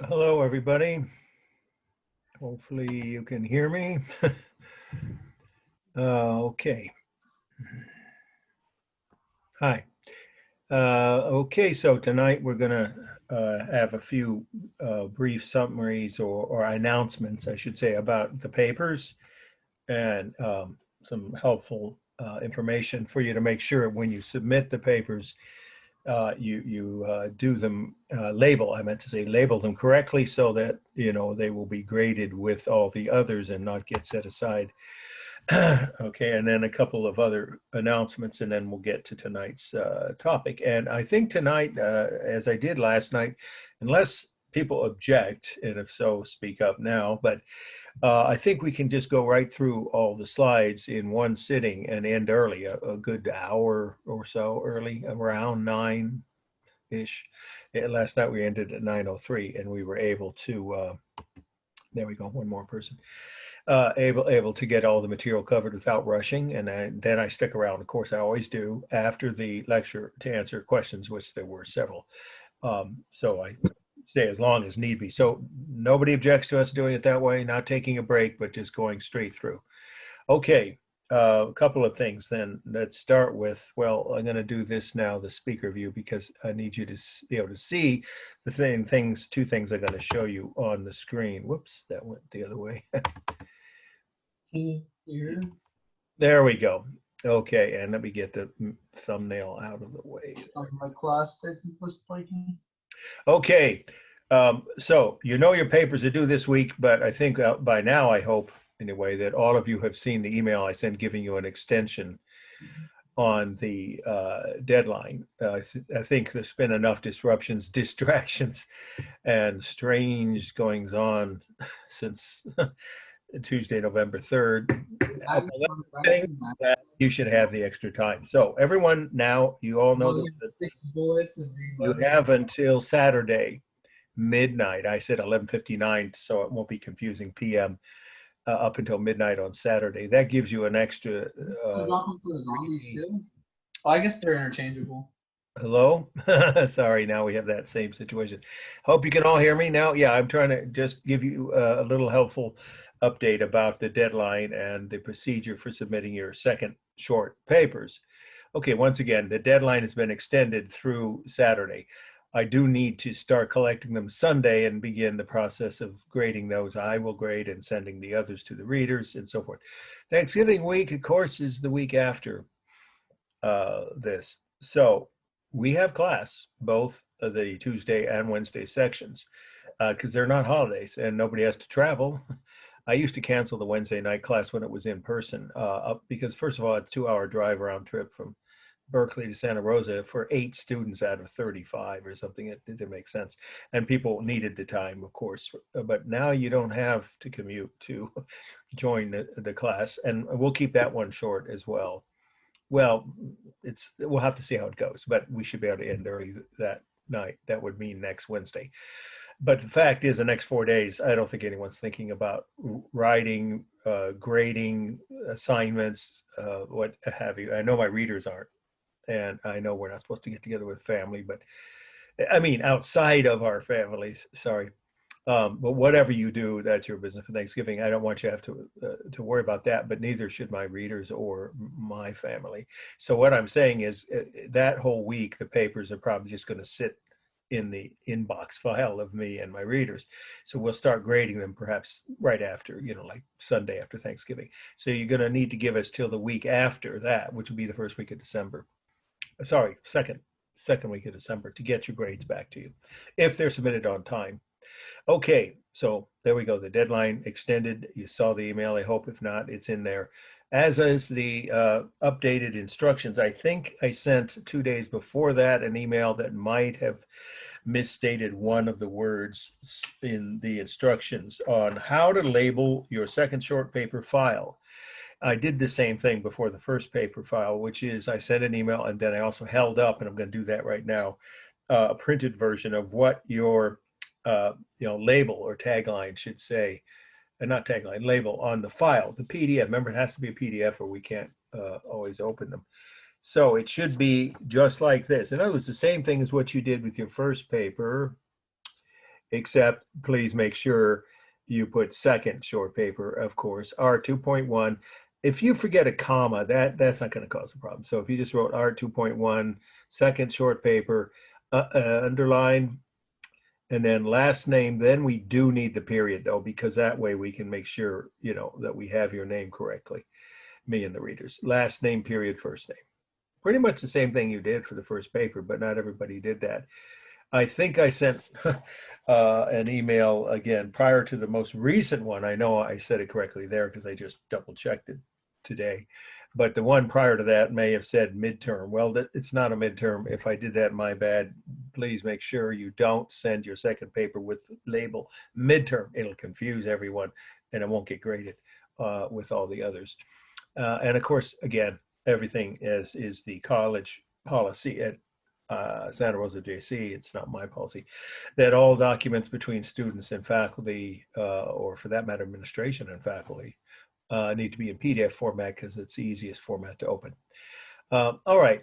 Hello, everybody. Hopefully you can hear me. Okay. Hi. Okay, so tonight we're going to have a few brief summaries or announcements, I should say, about the papers and some helpful information for you to make sure when you submit the papers, you do them label. I meant to say label them correctly so that they will be graded with all the others and not get set aside. Okay, and then a couple of other announcements, and then we'll get to tonight's topic. And I think tonight, as I did last night, unless people object, and if so, speak up now, but I think we can just go right through all the slides in one sitting and end early, a good hour or so early, around 9-ish. Last night we ended at 9:03, and we were able to, there we go, one more person. Able to get all the material covered without rushing, and then I stick around, of course I always do, after the lecture to answer questions, which there were several. So I stay as long as need be. So nobody objects to us doing it that way, not taking a break, but just going straight through. Okay, a couple of things then. Let's start with, well, I'm going to do this now, the speaker view, because I need you to be able to see the two things I'm going to show you on the screen. Whoops, that went the other way. Here. There we go. Okay, and let me get the thumbnail out of the way. My class technical speaking. Okay, so your papers are due this week, but I think by now, I hope anyway, that all of you have seen the email I sent giving you an extension on the deadline. I think there's been enough disruptions, distractions, and strange goings on since Tuesday, November 3rd. That you should have the extra time. So everyone, now you all know that you have until Saturday midnight. I said 11:59, so it won't be confusing, PM, up until midnight on Saturday. That gives you an extra. I guess they're interchangeable. Hello? Sorry, now we have that same situation. Hope you can all hear me now. Yeah, I'm trying to just give you a little helpful update about the deadline and the procedure for submitting your second short papers. Okay, once again, the deadline has been extended through Saturday. I do need to start collecting them Sunday and begin the process of grading those. I will grade and sending the others to the readers and so forth. Thanksgiving week, of course, is the week after this. So we have class, both the Tuesday and Wednesday sections, because they're not holidays and nobody has to travel. I used to cancel the Wednesday night class when it was in person, because first of all, it's a 2-hour drive round trip from Berkeley to Santa Rosa for 8 students out of 35 or something. It didn't make sense. And people needed the time, of course. But now you don't have to commute to join the class. And we'll keep that one short as well. Well, we'll have to see how it goes, but we should be able to end early that night. That would mean next Wednesday. But the fact is, the next 4 days, I don't think anyone's thinking about writing, grading, assignments, what have you. I know my readers aren't, and I know we're not supposed to get together with family, but I mean, outside of our families, sorry. But whatever you do, that's your business for Thanksgiving. I don't want you to have to worry about that, but neither should my readers or my family. So what I'm saying is that whole week, the papers are probably just going to sit in the inbox file of me and my readers. So we'll start grading them perhaps right after, like Sunday after Thanksgiving. So you're going to need to give us till the week after that, which will be the first week of December. Sorry, second week of December to get your grades back to you, if they're submitted on time. Okay, so there we go. The deadline extended. You saw the email, I hope. If not, it's in there. As is the updated instructions. I think I sent 2 days before that an email that might have misstated one of the words in the instructions on how to label your second short paper file. I did the same thing before the first paper file, which is I sent an email and then I also held up, and I'm going to do that right now, a printed version of what your label or tagline should say, and not tagline, label on the file, the PDF. Remember, it has to be a PDF or we can't always open them. So it should be just like this. In other words, the same thing as what you did with your first paper. except please make sure you put second short paper, of course, R 2.1. If you forget a comma, that's not going to cause a problem. So if you just wrote R 2.1, second short paper, underline, and then last name, then we do need the period though, because that way we can make sure, that we have your name correctly, me and the readers. Last name, period, first name. Pretty much the same thing you did for the first paper, but not everybody did that. I think I sent an email again prior to the most recent one. I know I said it correctly there because I just double checked it today. But the one prior to that may have said midterm. Well, it's not a midterm. If I did that, my bad. Please make sure you don't send your second paper with label midterm. It'll confuse everyone and it won't get graded with all the others. And of course, again, everything is the college policy at Santa Rosa JC, it's not my policy, that all documents between students and faculty, or for that matter, administration and faculty, need to be in PDF format because it's the easiest format to open. All right.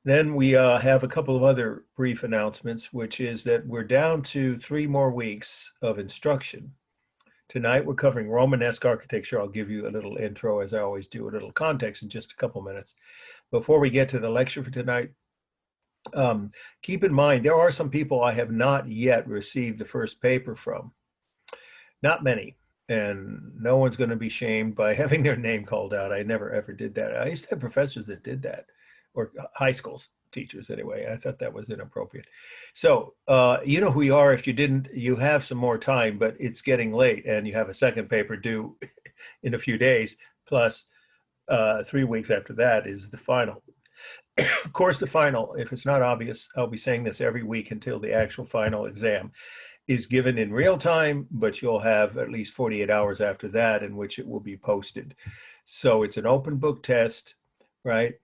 Then we have a couple of other brief announcements, which is that we're down to 3 more weeks of instruction. Tonight, we're covering Romanesque architecture. I'll give you a little intro, as I always do, a little context in just a couple minutes. Before we get to the lecture for tonight, keep in mind, there are some people I have not yet received the first paper from. Not many. And no one's going to be shamed by having their name called out. I never, ever did that. I used to have professors that did that, or high school teachers anyway. I thought that was inappropriate. So you know who you are. If you didn't, you have some more time, but it's getting late and you have a second paper due in a few days, plus 3 weeks after that is the final. Of course, the final, if it's not obvious, I'll be saying this every week until the actual final exam is given in real time, but you'll have at least 48 hours after that in which it will be posted. So it's an open book test, right?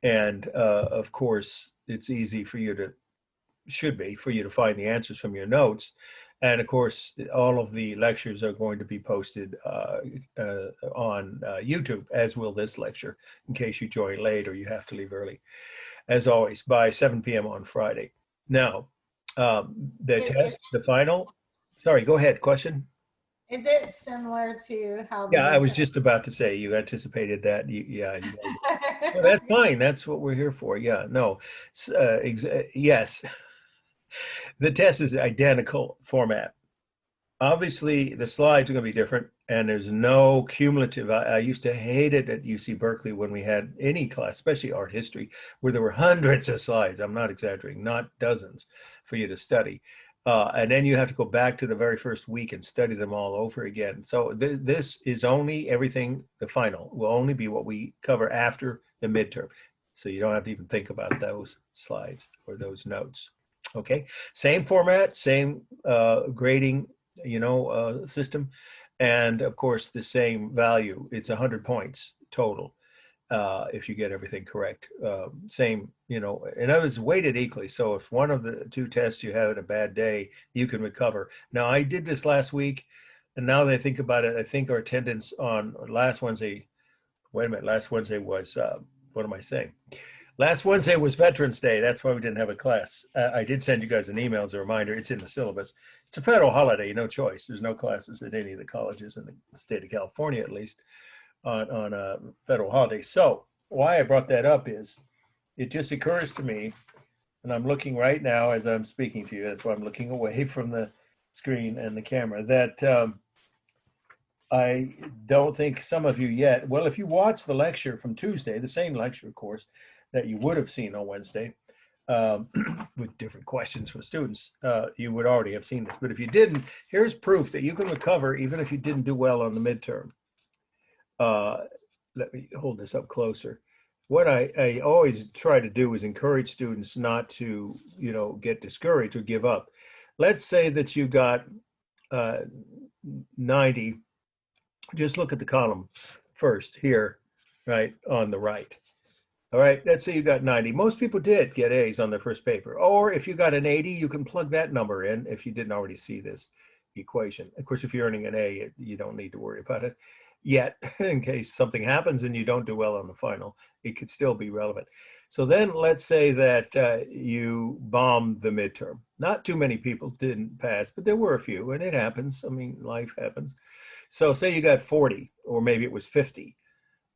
And of course, it's easy for you to, should be, for you to find the answers from your notes. And of course, all of the lectures are going to be posted on YouTube, as will this lecture, in case you join late or you have to leave early, as always, by 7 p.m. on Friday. Now, the test, the final, sorry, go ahead, question? Is it similar to how the Yeah, I was just about to say, you anticipated that. Yeah, well, that's fine. That's what we're here for. Yeah, no, yes. The test is identical format. Obviously, the slides are going to be different, and there's no cumulative. I used to hate it at UC Berkeley when we had any class, especially art history, where there were hundreds of slides. I'm not exaggerating, not dozens, for you to study. And then you have to go back to the very first week and study them all over again. So this is only everything, the final will only be what we cover after the midterm. So you don't have to even think about those slides or those notes. Okay, same format, same grading, system, and of course the same value. It's 100 points total if you get everything correct. Same, in other words, weighted equally. So if one of the 2 tests you have a bad day, you can recover. Now I did this last week, and now that I think about it, I think our attendance on last Wednesday. Wait a minute, last Wednesday was what am I saying? Last Wednesday was Veterans Day. That's why we didn't have a class. I did send you guys an email as a reminder. It's in the syllabus. It's a federal holiday, no choice. There's no classes at any of the colleges in the state of California, at least, on a federal holiday. So why I brought that up is it just occurs to me, and I'm looking right now as I'm speaking to you, that's why I'm looking away from the screen and the camera, that I don't think some of you yet, well, if you watch the lecture from Tuesday, the same lecture, of course, that you would have seen on Wednesday, with different questions from students, you would already have seen this. But if you didn't, here's proof that you can recover even if you didn't do well on the midterm. Let me hold this up closer. What I always try to do is encourage students not to, get discouraged or give up. Let's say that you got 90. Just look at the column first here, right, on the right. All right, let's say you got 90. Most people did get A's on their first paper. Or if you got an 80, you can plug that number in if you didn't already see this equation. Of course, if you're earning an A, you don't need to worry about it yet. In case something happens and you don't do well on the final, it could still be relevant. So then let's say that you bombed the midterm. Not too many people didn't pass, but there were a few, and it happens. I mean, life happens. So say you got 40, or maybe it was 50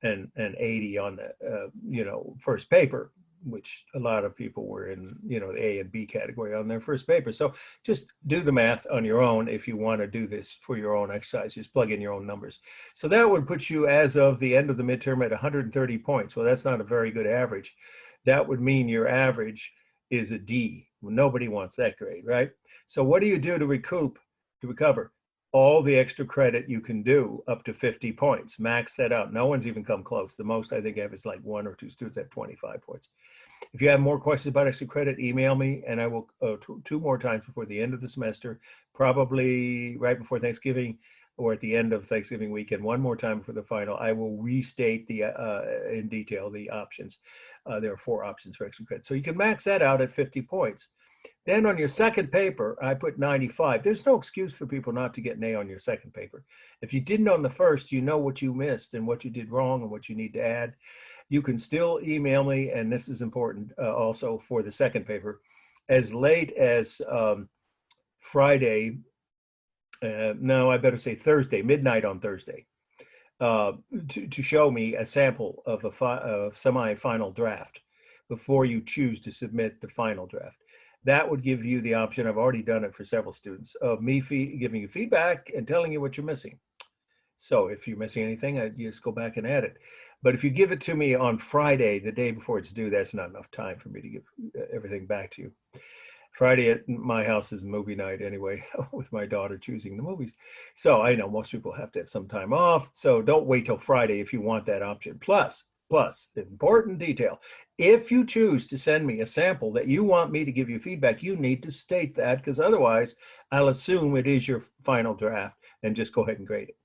and 80 on the, first paper, which a lot of people were in, the A and B category on their first paper. So just do the math on your own if you want to do this for your own exercise. Just plug in your own numbers. So that would put you, as of the end of the midterm, at 130 points. Well, that's not a very good average. That would mean your average is a D. Well, nobody wants that grade, right? So what do you do to recover? All the extra credit you can do up to 50 points. Max that out. No one's even come close. The most I think I have is like 1 or 2 students have 25 points. If you have more questions about extra credit, email me, and I will two more times before the end of the semester, probably right before Thanksgiving or at the end of Thanksgiving weekend, one more time for the final. I will restate the in detail the options. There are 4 options for extra credit. So you can max that out at 50 points. Then on your second paper, I put 95. There's no excuse for people not to get an A on your second paper. If you didn't on the first, you know what you missed and what you did wrong and what you need to add. You can still email me, and this is important also for the second paper, as late as Friday, no, I better say Thursday, midnight on Thursday, to show me a sample of a semi-final draft before you choose to submit the final draft. That would give you the option, I've already done it for several students, of me giving you feedback and telling you what you're missing. So if you're missing anything, I just go back and add it. But if you give it to me on Friday, the day before it's due, that's not enough time for me to give everything back to you. Friday at my house is movie night anyway, with my daughter choosing the movies. So I know most people have to have some time off. So don't wait till Friday if you want that option. Plus, important detail, if you choose to send me a sample that you want me to give you feedback, you need to state that, because otherwise I'll assume it is your final draft and just go ahead and grade it.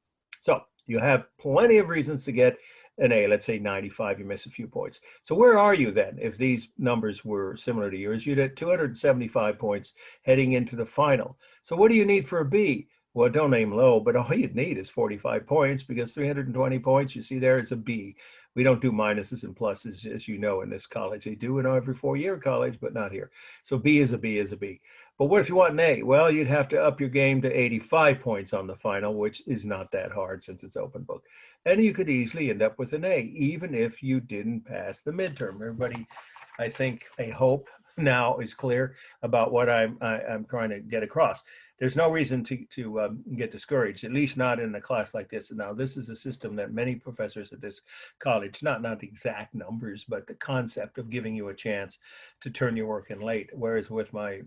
So you have plenty of reasons to get an A. Let's say 95, you miss a few points. So where are you then? If these numbers were similar to yours, you'd have 275 points heading into the final. So what do you need for a B? Well, don't aim low, but all you'd need is 45 points, because 320 points, you see there, is a B. We don't do minuses and pluses, as you know, in this college. They do in every 4-year college, but not here. So B is a B is a B. But what if you want an A? Well, you'd have to up your game to 85 points on the final, which is not that hard since it's open book. And you could easily end up with an A, even if you didn't pass the midterm. Everybody, I hope now is clear about what I'm trying to get across. There's no reason to get discouraged, at least not in a class like this. And now this is a system that many professors at this college, not the exact numbers, but the concept of giving you a chance to turn your work in late. Whereas with my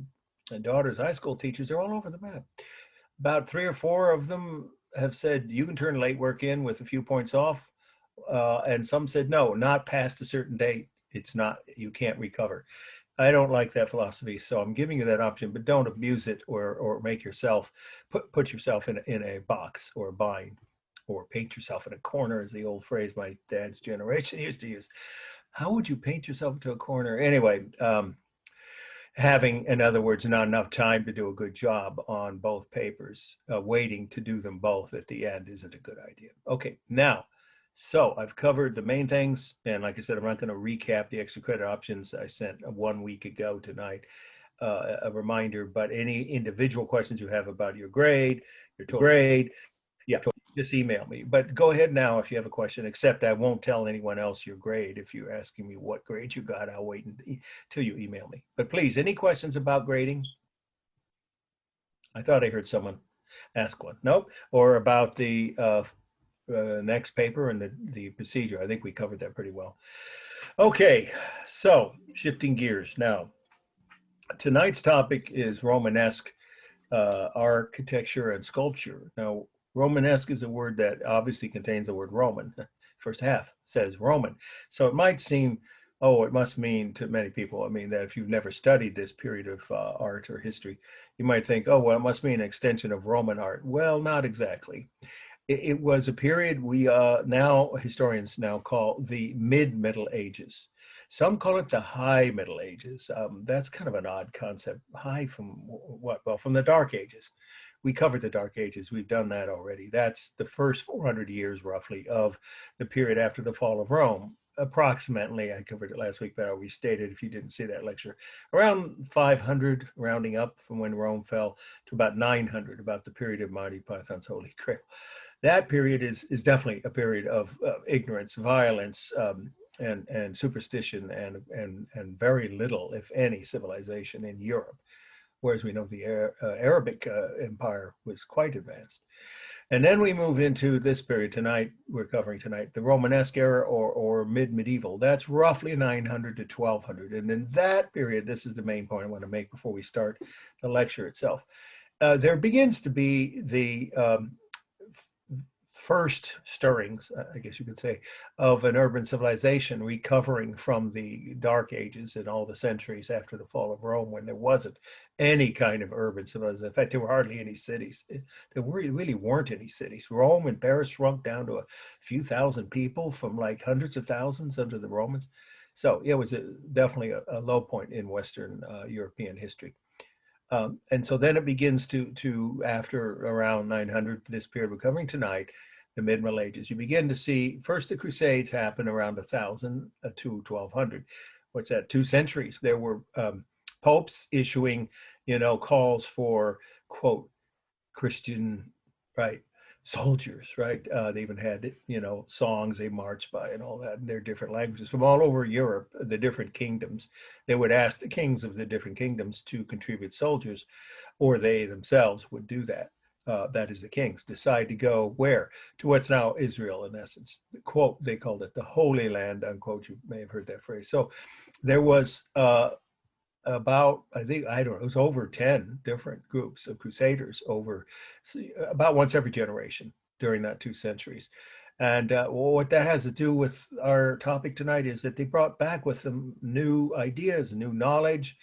daughter's high school teachers, they're all over the map. About 3 or 4 of them have said you can turn late work in with a few points off. And some said, no, not past a certain date. It's not, you can't recover. I don't like that philosophy, so I'm giving you that option, but don't abuse it or make yourself, put yourself in a box or a bind, or paint yourself in a corner, is the old phrase my dad's generation used to use. How would you paint yourself into a corner? Anyway, having, in other words, not enough time to do a good job on both papers, waiting to do them both at the end isn't a good idea. Okay, now, so I've covered the main things, and like I said, I'm not going to recap the extra credit options I sent 1 week ago tonight, a reminder, but any individual questions you have about your grade, your total grade, yeah, just email me. But go ahead now if you have a question, except I won't tell anyone else your grade. If you're asking me what grade you got, I'll wait until you email me. But please, any questions about grading? I thought I heard someone ask one. Nope. Or about the next paper and the procedure. I think we covered that pretty well. Okay, so shifting gears now. Tonight's topic is Romanesque architecture and sculpture. Now, Romanesque is a word that obviously contains the word Roman. First half says Roman. So it might seem, oh, it must mean to many people, I mean, that if you've never studied this period of art or history, you might think, oh, well, it must mean an extension of Roman art. Well, not exactly. It was a period we historians now call the mid-Middle Ages. Some call it the high Middle Ages. That's kind of an odd concept. High from what? Well, from the Dark Ages. We covered the Dark Ages. We've done that already. That's the first 400 years, roughly, of the period after the fall of Rome. approximately, I covered it last week, but I'll restate it if you didn't see that lecture, around 500, rounding up from when Rome fell, to about 900, about the period of Monty Python's Holy Grail. That period is definitely a period of ignorance, violence, and superstition, and very little, if any, civilization in Europe, whereas we know the Arabic Empire was quite advanced. And then we move into this period tonight, we're covering tonight, the Romanesque era, or mid-medieval. That's roughly 900 to 1200. And in that period, this is the main point I want to make before we start the lecture itself. There begins to be the first stirrings, I guess you could say, of an urban civilization recovering from the Dark Ages and all the centuries after the fall of Rome, when there wasn't any kind of urban civilization. In fact, there were hardly any cities. There really weren't any cities. Rome and Paris shrunk down to a few thousand people from like hundreds of thousands under the Romans. So it was definitely a low point in Western European history. And so then it begins to after around 900, this period we're covering tonight, the mid-Middle Ages, you begin to see first the Crusades happen around 1000 to 1200. What's that? 2 centuries. There were popes issuing, calls for, quote, Christian, right, soldiers, right? They even had, songs they marched by and all that in their different languages from all over Europe, the different kingdoms. They would ask the kings of the different kingdoms to contribute soldiers, or they themselves would do that. That is, the kings decide to go where? To what's now Israel, in essence. Quote, they called it the Holy Land, unquote. You may have heard that phrase. So there was about, it was over 10 different groups of crusaders over about once every generation during that 2 centuries. And what that has to do with our topic tonight is that they brought back with them new ideas, new knowledge.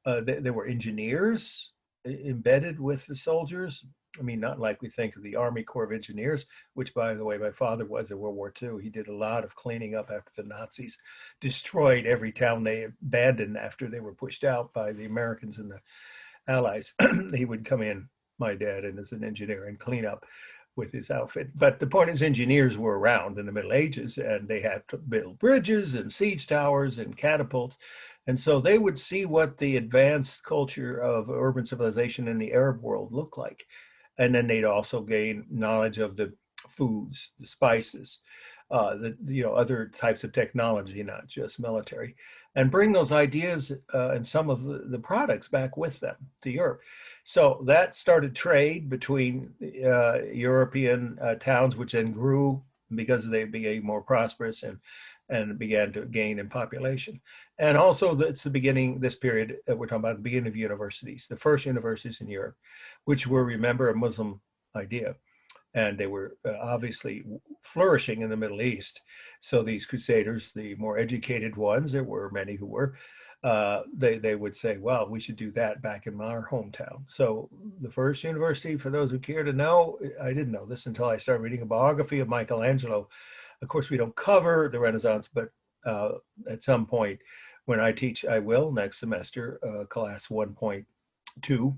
There were engineers embedded with the soldiers. I mean, not like we think of the Army Corps of Engineers, which, by the way, my father was in World War II. He did a lot of cleaning up after the Nazis destroyed every town they abandoned after they were pushed out by the Americans and the Allies. He would come in, my dad, and as an engineer, and clean up with his outfit. But the point is, engineers were around in the Middle Ages, and they had to build bridges and siege towers and catapults. And so they would see what the advanced culture of urban civilization in the Arab world looked like. And then they'd also gain knowledge of the foods, the spices, other types of technology, not just military, and bring those ideas and some of the products back with them to Europe. So that started trade between European towns, which then grew because they became more prosperous and began to gain in population. And also it's the beginning, this period, we're talking about the beginning of universities, the first universities in Europe, which were, remember, a Muslim idea. And they were obviously flourishing in the Middle East. So these crusaders, the more educated ones, there were many who were, they would say, well, we should do that back in our hometown. So the first university, for those who care to know, I didn't know this until I started reading a biography of Michelangelo. Of course, we don't cover the Renaissance, but at some point when I teach, I will next semester, class 1.2,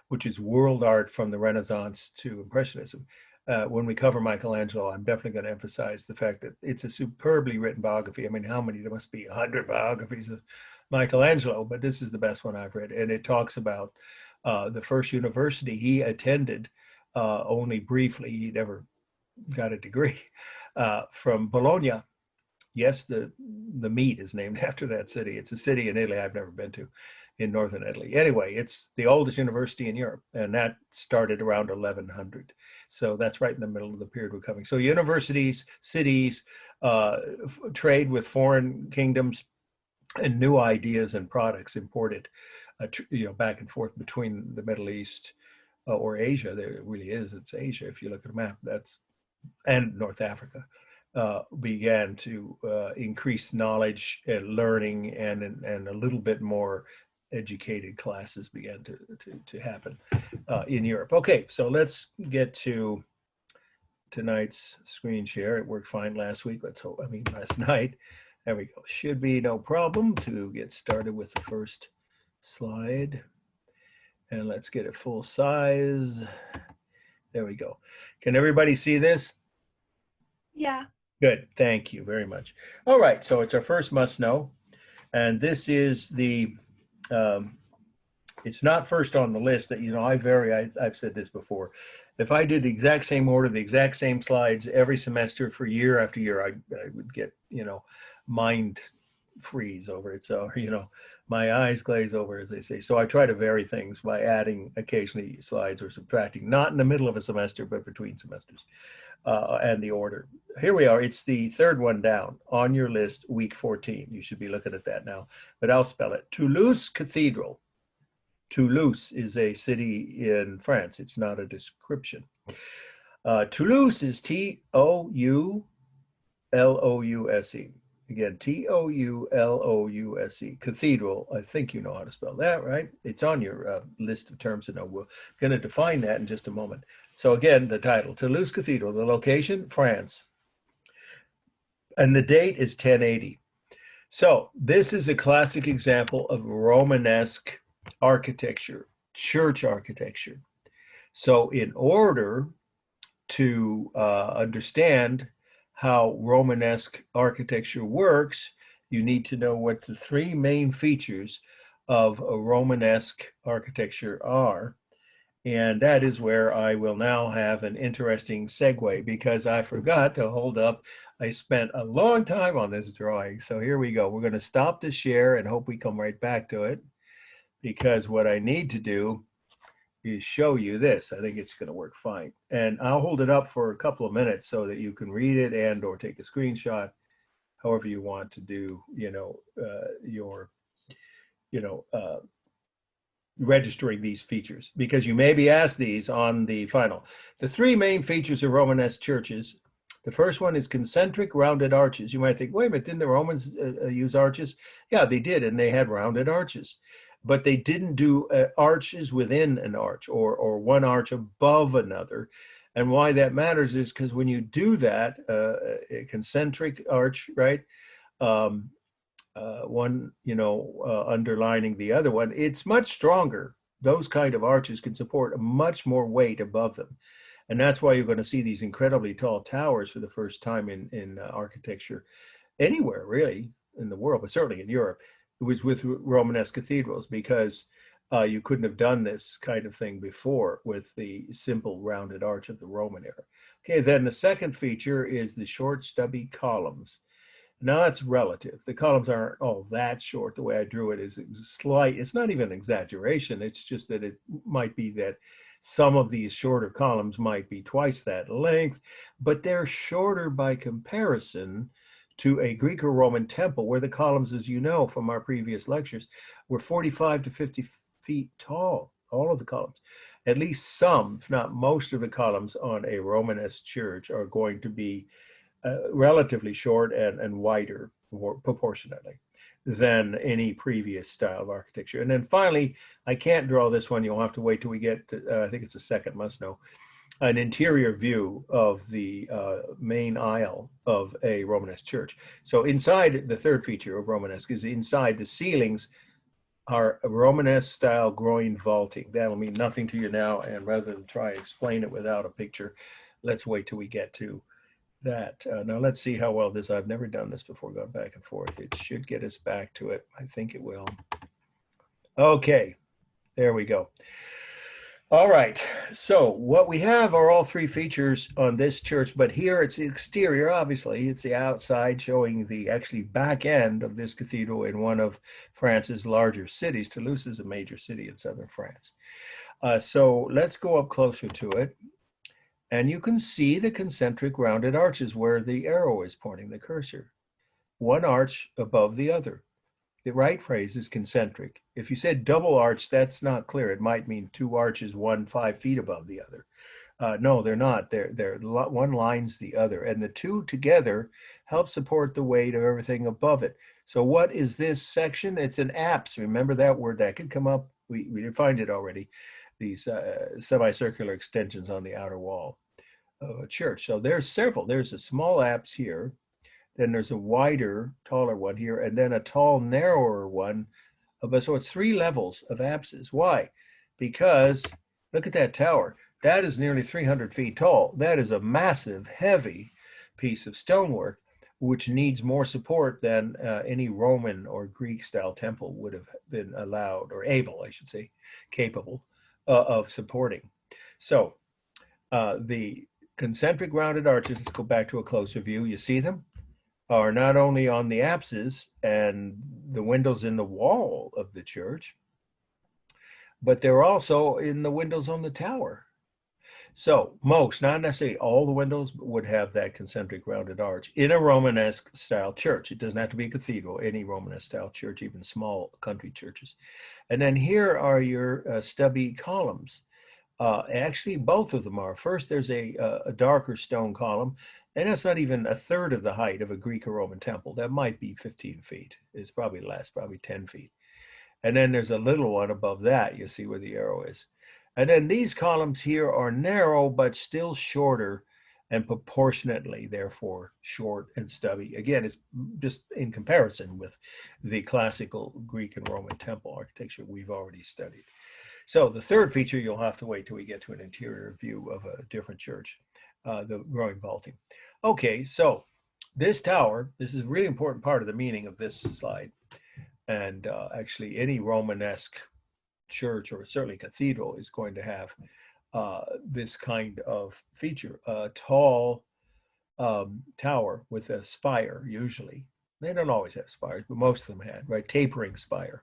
which is world art from the Renaissance to Impressionism. When we cover Michelangelo, I'm definitely going to emphasize the fact that it's a superbly written biography. I mean, how many? There must be 100 biographies of Michelangelo, but this is the best one I've read. And it talks about the first university he attended only briefly. He never got a degree, from Bologna. Yes, the meat is named after that city. It's a city in Italy I've never been to, in northern Italy. Anyway, it's the oldest university in Europe, and that started around 1100. So that's right in the middle of the period we're covering. So universities, cities, trade with foreign kingdoms, and new ideas and products imported, back and forth between the Middle East or Asia. There it really is. It's Asia if you look at a map. And North Africa. Began to increase knowledge and learning, and a little bit more educated classes began to happen in Europe. Okay, so let's get to tonight's screen share. It worked fine last week. Last night. There we go. Should be no problem to get started with the first slide. And let's get it full size. There we go. Can everybody see this? Yeah. Good. Thank you very much. All right. So it's our first must know. And this is the, it's not first on the list that, I've said this before. If I did the exact same order, the exact same slides every semester for year after year, I would get, mind freeze over it. So, my eyes glaze over, as they say. So I try to vary things by adding occasionally slides or subtracting, not in the middle of a semester, but between semesters. And the order. Here we are. It's the third one down on your list, week 14. You should be looking at that now, but I'll spell it. Toulouse Cathedral. Toulouse is a city in France. It's not a description. Toulouse is Toulouse. Again, Toulouse. Cathedral, I think you know how to spell that, right? It's on your list of terms to know. We're going to define that in just a moment. So again, the title, Toulouse Cathedral, the location, France. And the date is 1080. So this is a classic example of Romanesque architecture, church architecture. So in order to understand how Romanesque architecture works, you need to know what the three main features of a Romanesque architecture are. And that is where I will now have an interesting segue, because I forgot to hold up. I spent a long time on this drawing. So here we go. We're going to stop the share and hope we come right back to it, because what I need to do is show you this. I think it's going to work fine. And I'll hold it up for a couple of minutes so that you can read it and or take a screenshot, however you want to do, registering these features, because you may be asked these on the final. The three main features of Romanesque churches. The first one is concentric rounded arches. You might think, wait a minute, didn't the Romans use arches? Yeah, they did, and they had rounded arches. But they didn't do arches within an arch, or one arch above another. And why that matters is because when you do that, a concentric arch, right? One, underlining the other one, it's much stronger. Those kind of arches can support much more weight above them. And that's why you're going to see these incredibly tall towers for the first time in architecture anywhere, really, in the world, but certainly in Europe. It was with Romanesque cathedrals, because you couldn't have done this kind of thing before with the simple rounded arch of the Roman era. Okay, then the second feature is the short, stubby columns. Now that's relative. The columns aren't all that short. The way I drew it is slight. It's not even an exaggeration. It's just that it might be that some of these shorter columns might be twice that length, but they're shorter by comparison to a Greek or Roman temple, where the columns, as you know from our previous lectures, were 45 to 50 feet tall, all of the columns. At least some, if not most of the columns on a Romanesque church are going to be relatively short and wider proportionately than any previous style of architecture. And then finally, I can't draw this one. You'll have to wait till we get to, I think it's the second must know, an interior view of the main aisle of a Romanesque church. So inside, the third feature of Romanesque is inside the ceilings are Romanesque style groin vaulting. That'll mean nothing to you now. And rather than try to explain it without a picture, let's wait till we get to that. Now let's see how well this, I've never done this before, gone back and forth. It should get us back to it. I think it will. Okay, there we go. All right, so what we have are all three features on this church, but here it's the exterior, obviously. It's the outside, showing the actually back end of this cathedral in one of France's larger cities. Toulouse is a major city in southern France. So let's go up closer to it. And you can see the concentric rounded arches where the arrow is pointing, the cursor. One arch above the other. The right phrase is concentric. If you said double arch, that's not clear. It might mean two arches, one 5 feet above the other. No, they're not. They're one lines the other, and the two together help support the weight of everything above it. So what is this section? It's an apse. Remember that word? That could come up. We defined it already. These semicircular extensions on the outer wall of a church. So there's several. There's a small apse here. Then there's a wider, taller one here, and then a tall, narrower one. So it's 3 levels of apses. Why? Because look at that tower. That is nearly 300 feet tall. That is a massive, heavy piece of stonework, which needs more support than any Roman or Greek style temple would have been allowed, or able, I should say, capable of supporting. So the concentric rounded arches, let's go back to a closer view. You see them? Are not only on the apses and the windows in the wall of the church, but they're also in the windows on the tower. So most, not necessarily all the windows, would have that concentric rounded arch in a Romanesque style church. It doesn't have to be a cathedral, any Romanesque style church, even small country churches. And then here are your stubby columns. Actually, both of them are. First, there's a darker stone column, and that's not even a third of the height of a Greek or Roman temple. That might be 15 feet. It's probably less, probably 10 feet. And then there's a little one above that. You see where the arrow is. And then these columns here are narrow, but still shorter and proportionately, therefore, short and stubby. Again, it's just in comparison with the classical Greek and Roman temple architecture we've already studied. So the third feature, you'll have to wait till we get to an interior view of a different church, the growing vaulting. Okay, so this tower, this is a really important part of the meaning of this slide. And actually any Romanesque church, or certainly cathedral, is going to have this kind of feature, a tall tower with a spire, usually. They don't always have spires, but most of them had, right? Tapering spire.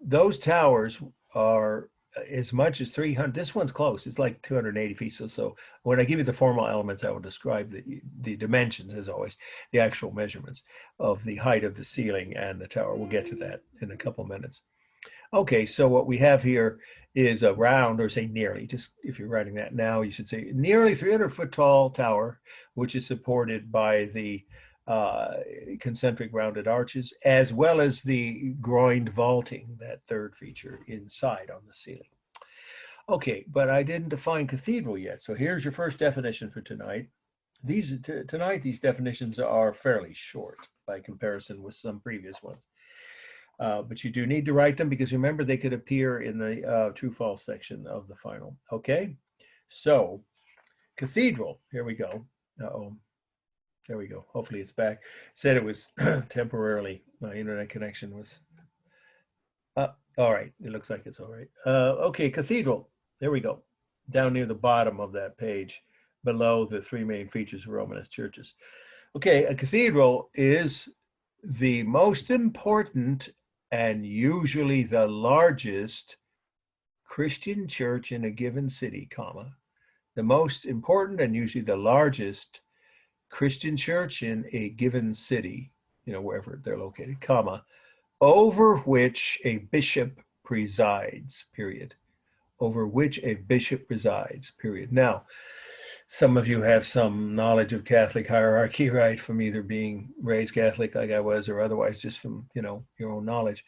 Those towers are as much as 300, this one's close, it's like 280 feet. So when I give you the formal elements, I will describe the dimensions, as always, the actual measurements of the height of the ceiling and the tower. We'll get to that in a couple minutes. Okay, so what we have here is a round, or say nearly, just if you're writing that now, you should say nearly 300-foot tall tower, which is supported by the concentric rounded arches, as well as the groined vaulting, that third feature inside on the ceiling. Okay, but I didn't define cathedral yet, so here's your first definition for tonight. These definitions are fairly short by comparison with some previous ones. But you do need to write them, because remember, they could appear in the true-false section of the final. Okay, so cathedral, here we go. Uh-oh, there we go. Hopefully it's back. Said it was temporarily, my internet connection was all right. It looks like it's all right. Okay, cathedral, there we go. Down near the bottom of that page, below the three main features of Romanesque churches. Okay, a cathedral is the most important and usually the largest Christian church in a given city, comma, the most important and usually the largest Christian church in a given city, wherever they're located, comma, over which a bishop presides, period. Over which a bishop presides, period. Now, some of you have some knowledge of Catholic hierarchy, right, from either being raised Catholic like I was, or otherwise just from, your own knowledge.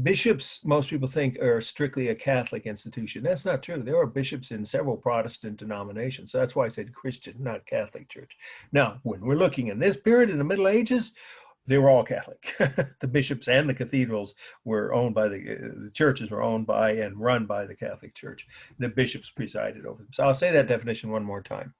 Bishops, most people think, are strictly a Catholic institution. That's not true. There are bishops in several Protestant denominations. So that's why I said Christian, not Catholic church. Now, when we're looking in this period in the Middle Ages, they were all Catholic. The bishops and the cathedrals were owned by the churches were owned by and run by the Catholic Church. The bishops presided over them. So I'll say that definition one more time.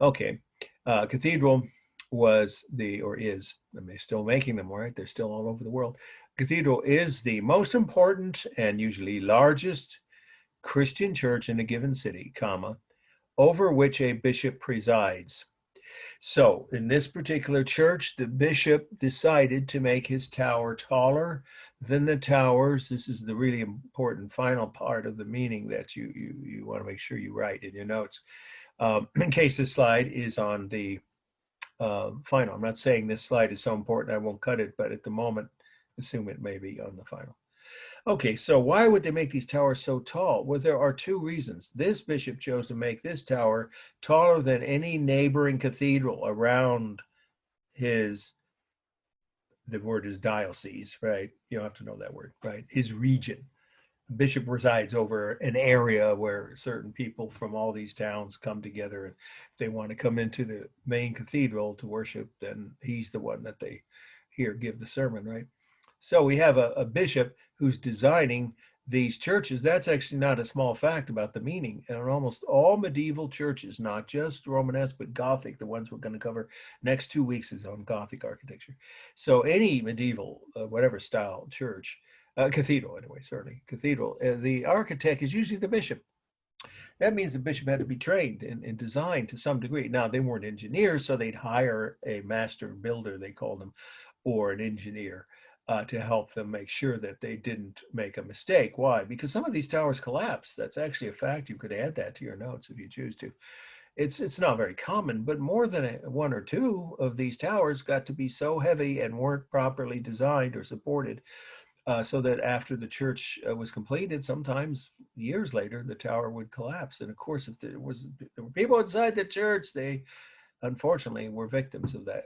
Okay, cathedral was or is, and they're still making them, right? They're still all over the world. Cathedral is the most important and usually largest Christian church in a given city, comma, over which a bishop presides. So in this particular church, the bishop decided to make his tower taller than the towers. This is the really important final part of the meaning that you want to make sure you write in your notes. In case this slide is on the final. I'm not saying this slide is so important I won't cut it, but at the moment, assume it may be on the final. Okay, so why would they make these towers so tall? Well, there are two reasons. This bishop chose to make this tower taller than any neighboring cathedral around the word is diocese, right? You don't have to know that word, right? His region. The bishop resides over an area where certain people from all these towns come together, and if they want to come into the main cathedral to worship, then he's the one that they hear give the sermon, right? So we have a bishop who's designing these churches, that's actually not a small fact about the meaning. And almost all medieval churches, not just Romanesque, but Gothic, the ones we're going to cover next 2 weeks is on Gothic architecture. So any medieval, whatever style church, cathedral anyway, certainly cathedral, the architect is usually the bishop. That means the bishop had to be trained in design to some degree. Now, they weren't engineers, so they'd hire a master builder, they called them, or an engineer to help them make sure that they didn't make a mistake. Why? Because some of these towers collapse. That's actually a fact. You could add that to your notes if you choose to. It's not very common, but more than one or two of these towers got to be so heavy and weren't properly designed or supported, so that after the church was completed, sometimes years later, the tower would collapse. And of course, if there were people inside the church, they unfortunately were victims of that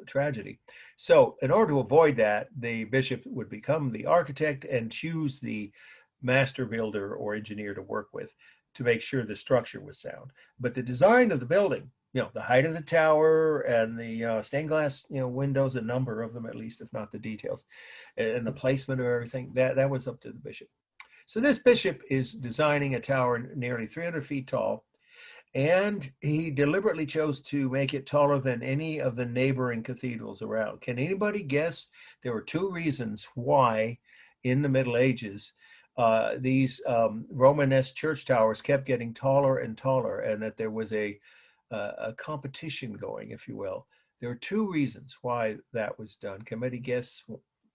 tragedy. So in order to avoid that, the bishop would become the architect and choose the master builder or engineer to work with to make sure the structure was sound. But the design of the building, the height of the tower and the stained glass, windows, a number of them at least, if not the details, and the placement of everything, that was up to the bishop. So this bishop is designing a tower nearly 300 feet tall, and he deliberately chose to make it taller than any of the neighboring cathedrals around. Can anybody guess? There were two reasons why in the Middle Ages these Romanesque church towers kept getting taller and taller, and that there was a competition going, if you will. There are two reasons why that was done. Can anybody guess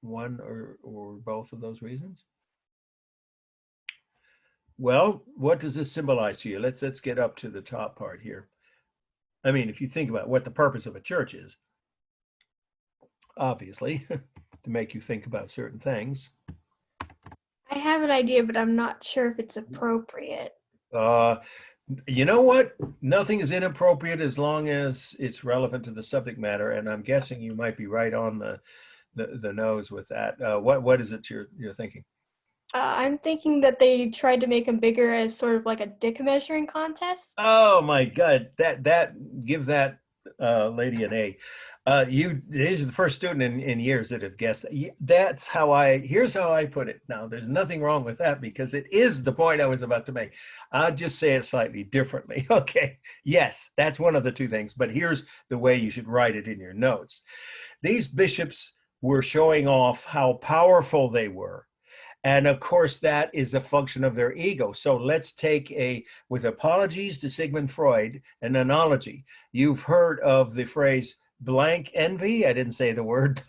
one or both of those reasons? Well, what does this symbolize to you? Let's get up to the top part here. I mean, if you think about what the purpose of a church is, obviously, to make you think about certain things. I have an idea, but I'm not sure if it's appropriate. You know what? Nothing is inappropriate as long as it's relevant to the subject matter, and I'm guessing you might be right on the nose with that. What is it you're thinking? I'm thinking that they tried to make him bigger as sort of like a dick measuring contest. Oh my God! Give that lady an A. He's the first student in years that have guessed. That's here's how I put it. Now, there's nothing wrong with that because it is the point I was about to make. I'll just say it slightly differently. Okay. Yes, that's one of the two things, but here's the way you should write it in your notes. These bishops were showing off how powerful they were. And of course, that is a function of their ego. So let's take with apologies to Sigmund Freud, an analogy. You've heard of the phrase blank envy. I didn't say the word.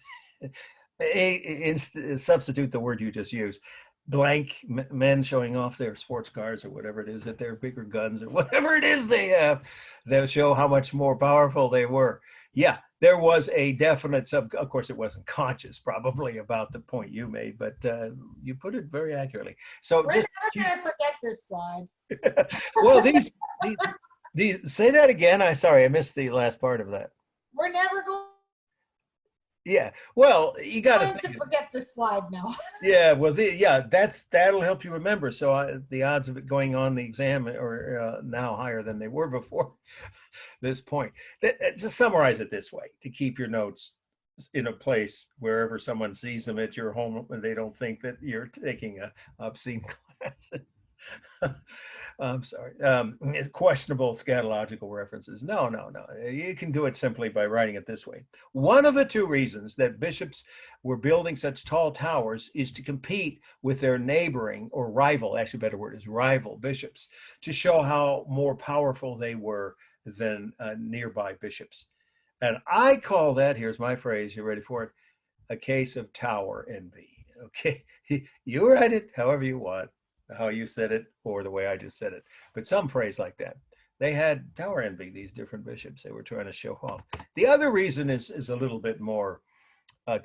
Substitute the word you just used. Blank men showing off their sports cars or whatever it is, that they're bigger guns or whatever it is they have. They'll show how much more powerful they were. Yeah, there was a definite of course, it wasn't conscious probably about the point you made, but you put it very accurately. So We're never going to forget this slide. well, these say that again. Sorry, I missed the last part of that. We're never going Yeah, well, you got to forget this slide now. Yeah, well, that'll help you remember. So the odds of it going on the exam are now higher than they were before this point. Just summarize it this way to keep your notes in a place wherever someone sees them at your home and they don't think that you're taking a obscene class. I'm sorry. Questionable scatological references. No. You can do it simply by writing it this way. One of the two reasons that bishops were building such tall towers is to compete with their neighboring or rival, actually a better word is rival bishops, to show how more powerful they were than nearby bishops. And I call that, here's my phrase, you ready for it, a case of tower envy. Okay, you write it however you want, how you said it or the way I just said it, but some phrase like that. They had tower envy, these different bishops. They were trying to show off. The other reason is a little bit more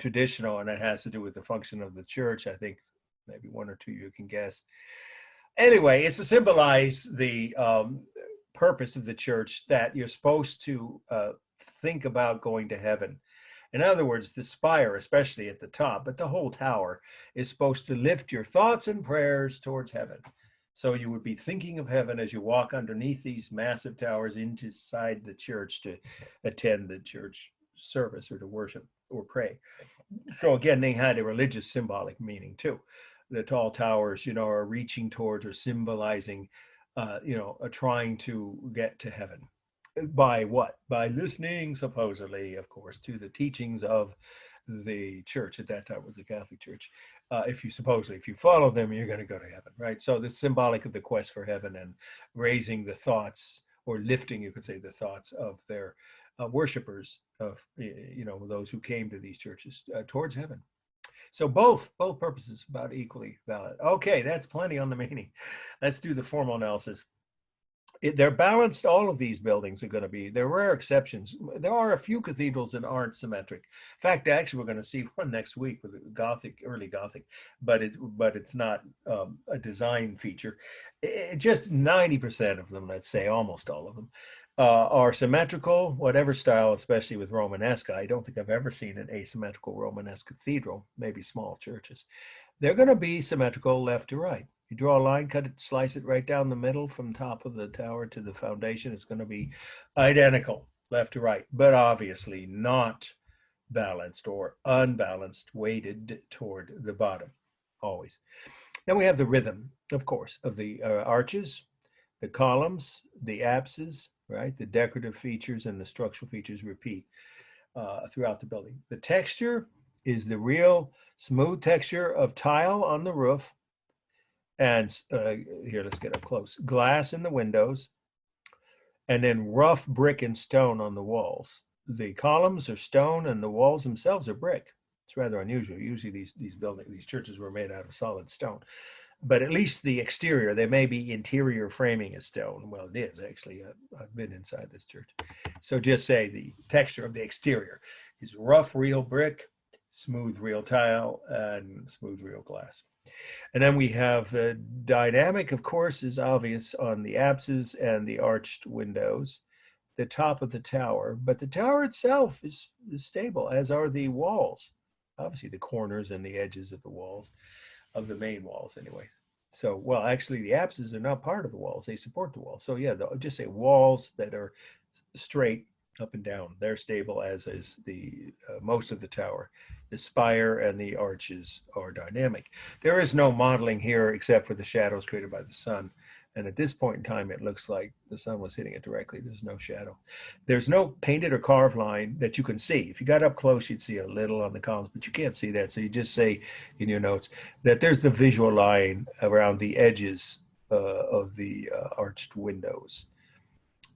traditional, and it has to do with the function of the church. I think maybe one or two you can guess. Anyway, it's to symbolize the purpose of the church, that you're supposed to think about going to heaven. In other words, the spire, especially at the top, but the whole tower is supposed to lift your thoughts and prayers towards heaven. So you would be thinking of heaven as you walk underneath these massive towers inside the church to attend the church service or to worship or pray. So again, they had a religious symbolic meaning too. the tall towers, you know, are reaching towards or symbolizing, trying to get to heaven. By what? By listening, supposedly, of course, to the teachings of the church. At that time, it was the Catholic Church. If you follow them, you're going to go to heaven, right? So this is symbolic of the quest for heaven and raising the thoughts, or lifting, you could say, the thoughts of their worshipers, of those who came to these churches, towards heaven. So both purposes about equally valid. Okay, that's plenty on the meaning. Let's do the formal analysis. They're balanced. All of these buildings are going to be. There are rare exceptions. There are a few cathedrals that aren't symmetric. In fact, actually, we're going to see one next week with Gothic, early Gothic, but it's not a design feature. Just 90% of them, let's say, almost all of them, are symmetrical, whatever style, especially with Romanesque. I don't think I've ever seen an asymmetrical Romanesque cathedral. Maybe small churches. They're going to be symmetrical left to right. You draw a line, cut it, slice it right down the middle from top of the tower to the foundation. It's going to be identical left to right, but obviously not balanced or unbalanced, weighted toward the bottom, always. Then we have the rhythm, of course, of the arches, the columns, the apses, right? The decorative features and the structural features repeat throughout the building. The texture is the real smooth texture of tile on the roof. And here, let's get up close. Glass in the windows, and then rough brick and stone on the walls. The columns are stone, and the walls themselves are brick. It's rather unusual. Usually, these churches were made out of solid stone. But at least the exterior, there may be interior framing is stone. Well, it is actually. I've been inside this church, so just say the texture of the exterior is rough real brick, smooth real tile, and smooth real glass. And then we have the dynamic, of course, is obvious on the apses and the arched windows, the top of the tower. But the tower itself is stable, as are the walls. Obviously, the corners and the edges of the walls, of the main walls, anyway. So, well, actually, the apses are not part of the walls. They support the walls. So, yeah, just say walls that are straight up and down. They're stable, as is the most of the tower. The spire and the arches are dynamic. There is no modeling here except for the shadows created by the sun. And at this point in time, it looks like the sun was hitting it directly. There's no shadow. There's no painted or carved line that you can see. If you got up close, you'd see a little on the columns, but you can't see that. So you just say in your notes that there's the visual line around the edges of the arched windows.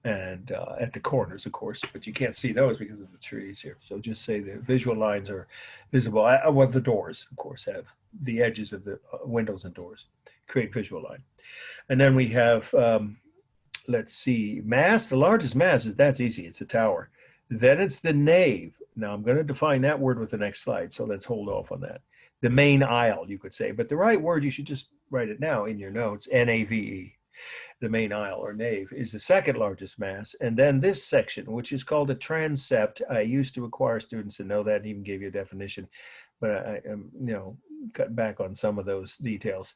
And at the corners, of course, but you can't see those because of the trees here. So just say the visual lines are visible. Well, the doors, of course, have the edges of the windows and doors, create visual line. And then we have, let's see, mass. The largest mass that's easy. It's a tower. Then it's the nave. Now I'm going to define that word with the next slide. So let's hold off on that. The main aisle, you could say, but the right word, you should just write it now in your notes, N-A-V-E. The main aisle or nave is the second largest mass. And then this section, which is called a transept. I used to require students to know that and even gave you a definition, but I am, cutting back on some of those details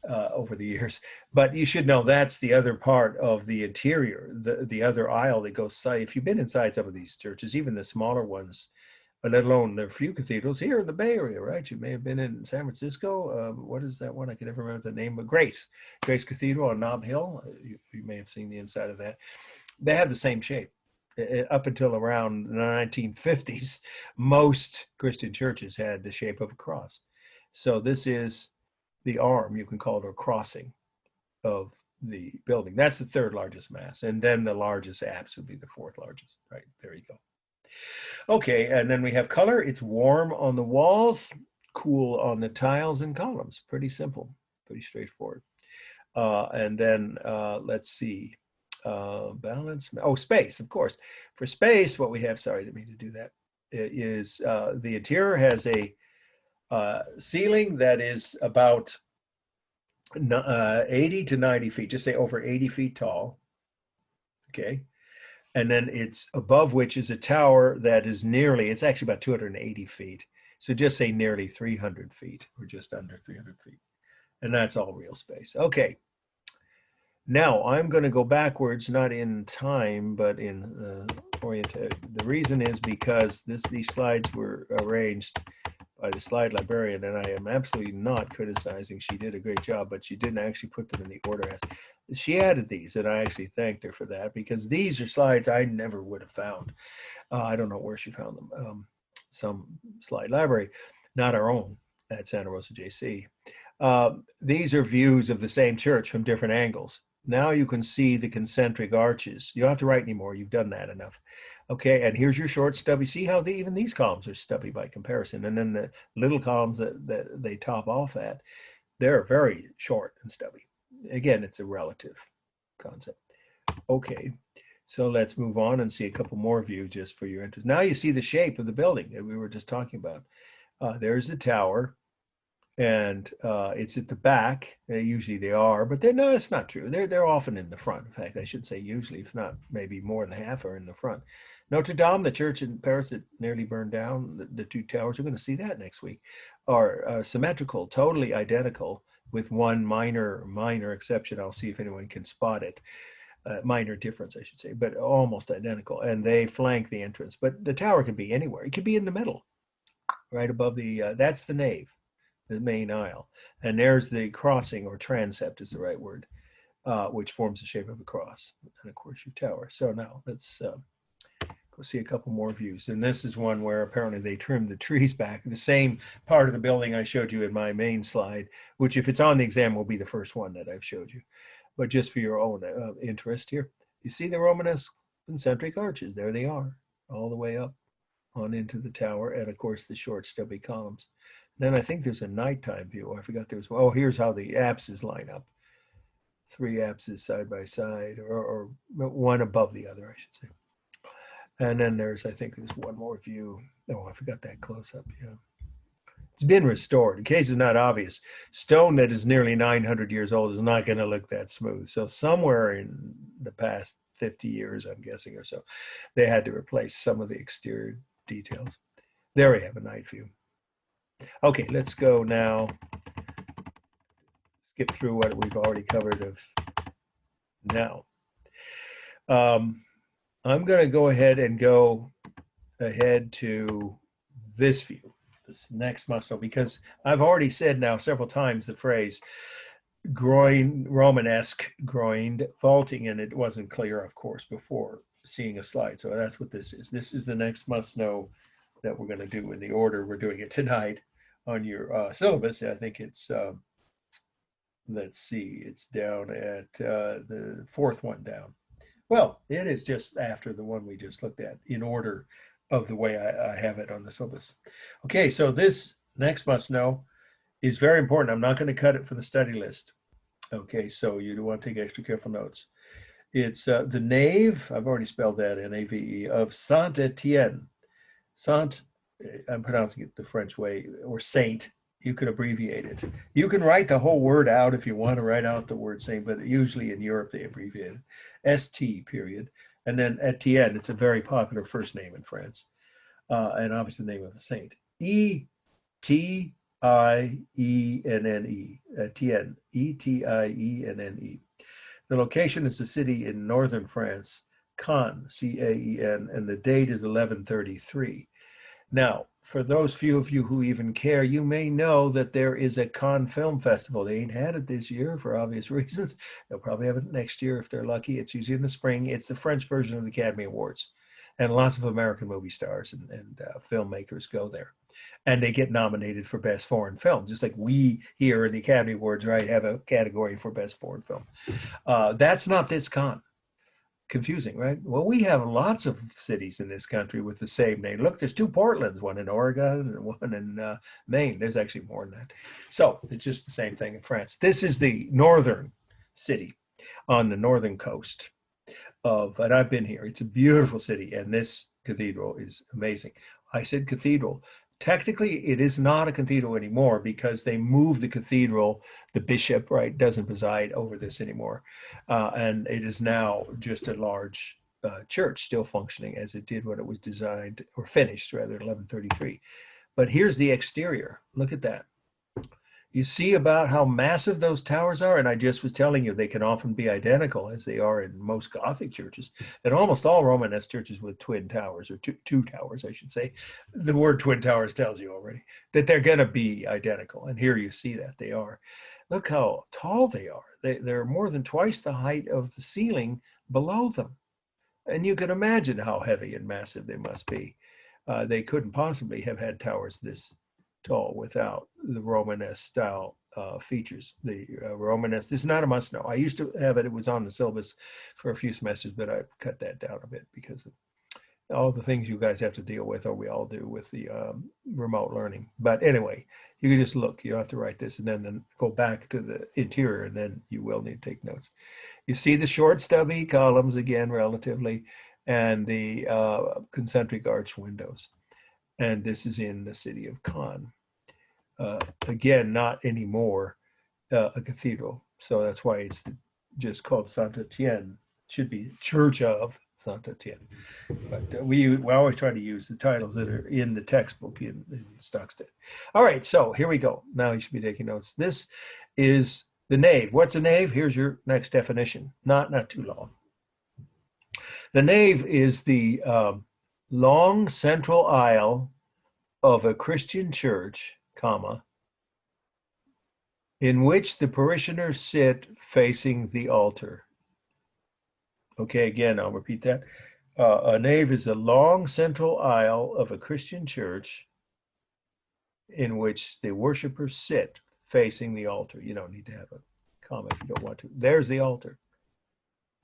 over the years. But you should know that's the other part of the interior, the other aisle that goes side. If you've been inside some of these churches, even the smaller ones, let alone there are a few cathedrals here in the Bay Area, right? You may have been in San Francisco. What is that one? I can never remember the name, but Grace Cathedral on Nob Hill. You may have seen the inside of that. They have the same shape. Up until around the 1950s, most Christian churches had the shape of a cross. So this is the arm, you can call it a crossing of the building. That's the third largest mass. And then the largest apse would be the fourth largest, right? There you go. Okay, and then we have color. It's warm on the walls, cool on the tiles and columns. Pretty simple, pretty straightforward. And then let's see, balance. Oh, space, of course. For space, what we have, sorry, I didn't mean to do that, is the interior has a ceiling that is about 80 to 90 feet, just say over 80 feet tall. Okay. And then it's above which is a tower that is it's actually about 280 feet. So just say nearly 300 feet or just under 300 feet. And that's all real space. Okay. Now I'm going to go backwards, not in time, but in orientation. The reason is because these slides were arranged by the slide librarian, and I am absolutely not criticizing. She did a great job, but she didn't actually put them in the order as she added these, and I actually thanked her for that, because these are slides I never would have found. I don't know where she found them. Some slide library, not our own at Santa Rosa JC. These are views of the same church from different angles. Now you can see the concentric arches. You don't have to write anymore. You've done that enough. Okay, and here's your short stubby. See how even these columns are stubby by comparison. And then the little columns that they top off at, they're very short and stubby. Again, it's a relative concept. Okay, so let's move on and see a couple more views just for your interest. Now you see the shape of the building that we were just talking about. There's the tower, and it's at the back. Usually they are, but no, it's not true. They're often in the front. In fact, I should say usually, if not maybe more than half are in the front. Notre Dame, the church in Paris that nearly burned down, the two towers, we're going to see that next week, are symmetrical, totally identical, with one minor exception. I'll see if anyone can spot it. Minor difference, I should say, but almost identical. And they flank the entrance. But the tower can be anywhere. It could be in the middle, right above the, that's the nave, the main aisle. And there's the crossing, or transept is the right word, which forms the shape of a cross. And of course your tower. So now let's go see a couple more views. And this is one where apparently they trimmed the trees back. The same part of the building I showed you in my main slide, which if it's on the exam will be the first one that I've showed you. But just for your own interest here, you see the Romanesque concentric arches. There they are, all the way up on into the tower, and of course the short stubby columns. Then I think there's a nighttime view. I forgot there was. Oh, here's how the apses line up. 3 apses side by side, or one above the other, I should say. And then there's, I think there's one more view. Oh, I forgot that close up. Yeah. It's been restored. In case it's not obvious, stone that is nearly 900 years old is not going to look that smooth. So somewhere in the past 50 years, I'm guessing, or so, they had to replace some of the exterior details. There we have a night view. Okay, let's go now. Skip through what we've already covered of now. I'm going to go ahead and go ahead to this view. This next muscle, because I've already said now several times the phrase groin, Romanesque groined vaulting, and it wasn't clear, of course, before seeing a slide. So that's what this is. This is the next must know that we're going to do in the order we're doing it tonight on your syllabus. I think it's, let's see, it's down at the 4th one down. Well, it is just after the one we just looked at in order of the way I have it on the syllabus. Okay, so this next must know is very important. I'm not going to cut it for the study list. Okay, so you do want to take extra careful notes. It's the nave, I've already spelled that, N-A-V-E, of Saint-Étienne. Saint, I'm pronouncing it the French way, or Saint. You can abbreviate it. You can write the whole word out if you want to write out the word Saint, but usually in Europe they abbreviate it. S-T, period. And then Etienne, it's a very popular first name in France. And obviously the name of a saint. E-T-I-E-N-N-E. Etienne. E-T-I-E-N-N-E. The location is a city in northern France, Caen, C-A-E-N, and the date is 1133. Now, for those few of you who even care, you may know that there is a Cannes Film Festival. They ain't had it this year for obvious reasons. They'll probably have it next year if they're lucky. It's usually in the spring. It's the French version of the Academy Awards. And lots of American movie stars and filmmakers go there. And they get nominated for Best Foreign Film, just like we here in the Academy Awards, right, have a category for Best Foreign Film. That's not this Cannes. Confusing, right? Well, we have lots of cities in this country with the same name. Look, there's 2 Portlands, one in Oregon and one in Maine. There's actually more than that. So it's just the same thing in France. This is the northern city on the northern coast of, and I've been here. It's a beautiful city, and this cathedral is amazing. I said cathedral. Technically, it is not a cathedral anymore because they moved the cathedral. The bishop, right, doesn't preside over this anymore. And it is now just a large church still functioning as it did when it was designed, or finished rather, in 1133. But here's the exterior. Look at that. You see about how massive those towers are? And I just was telling you, they can often be identical as they are in most Gothic churches, and almost all Romanesque churches with twin towers, or two towers, I should say. The word twin towers tells you already that they're going to be identical. And here you see that they are. Look how tall they are. They're more than twice the height of the ceiling below them. And you can imagine how heavy and massive they must be. They couldn't possibly have had towers this tall without the Romanesque style features. The Romanesque, this is not a must know. I used to have it, it was on the syllabus for a few semesters, but I cut that down a bit because of all the things you guys have to deal with, or we all do with the remote learning. But anyway, you can just look, you don't have to write this, and then go back to the interior, and then you will need to take notes. You see the short stubby columns again, relatively, and the concentric arch windows. And this is in the city of Caen. Again, not anymore a cathedral. So that's why it's just called Saint-Étienne. Should be Church of Saint-Étienne. But we always try to use the titles that are in the textbook in Stockstead. All right, so here we go. Now you should be taking notes. This is the nave. What's a nave? Here's your next definition. Not too long. The nave is the long central aisle of a Christian church, comma, in which the parishioners sit facing the altar. Okay, again, I'll repeat that. A nave is a long central aisle of a Christian church in which the worshipers sit facing the altar. You don't need to have a comma if you don't want to. There's the altar.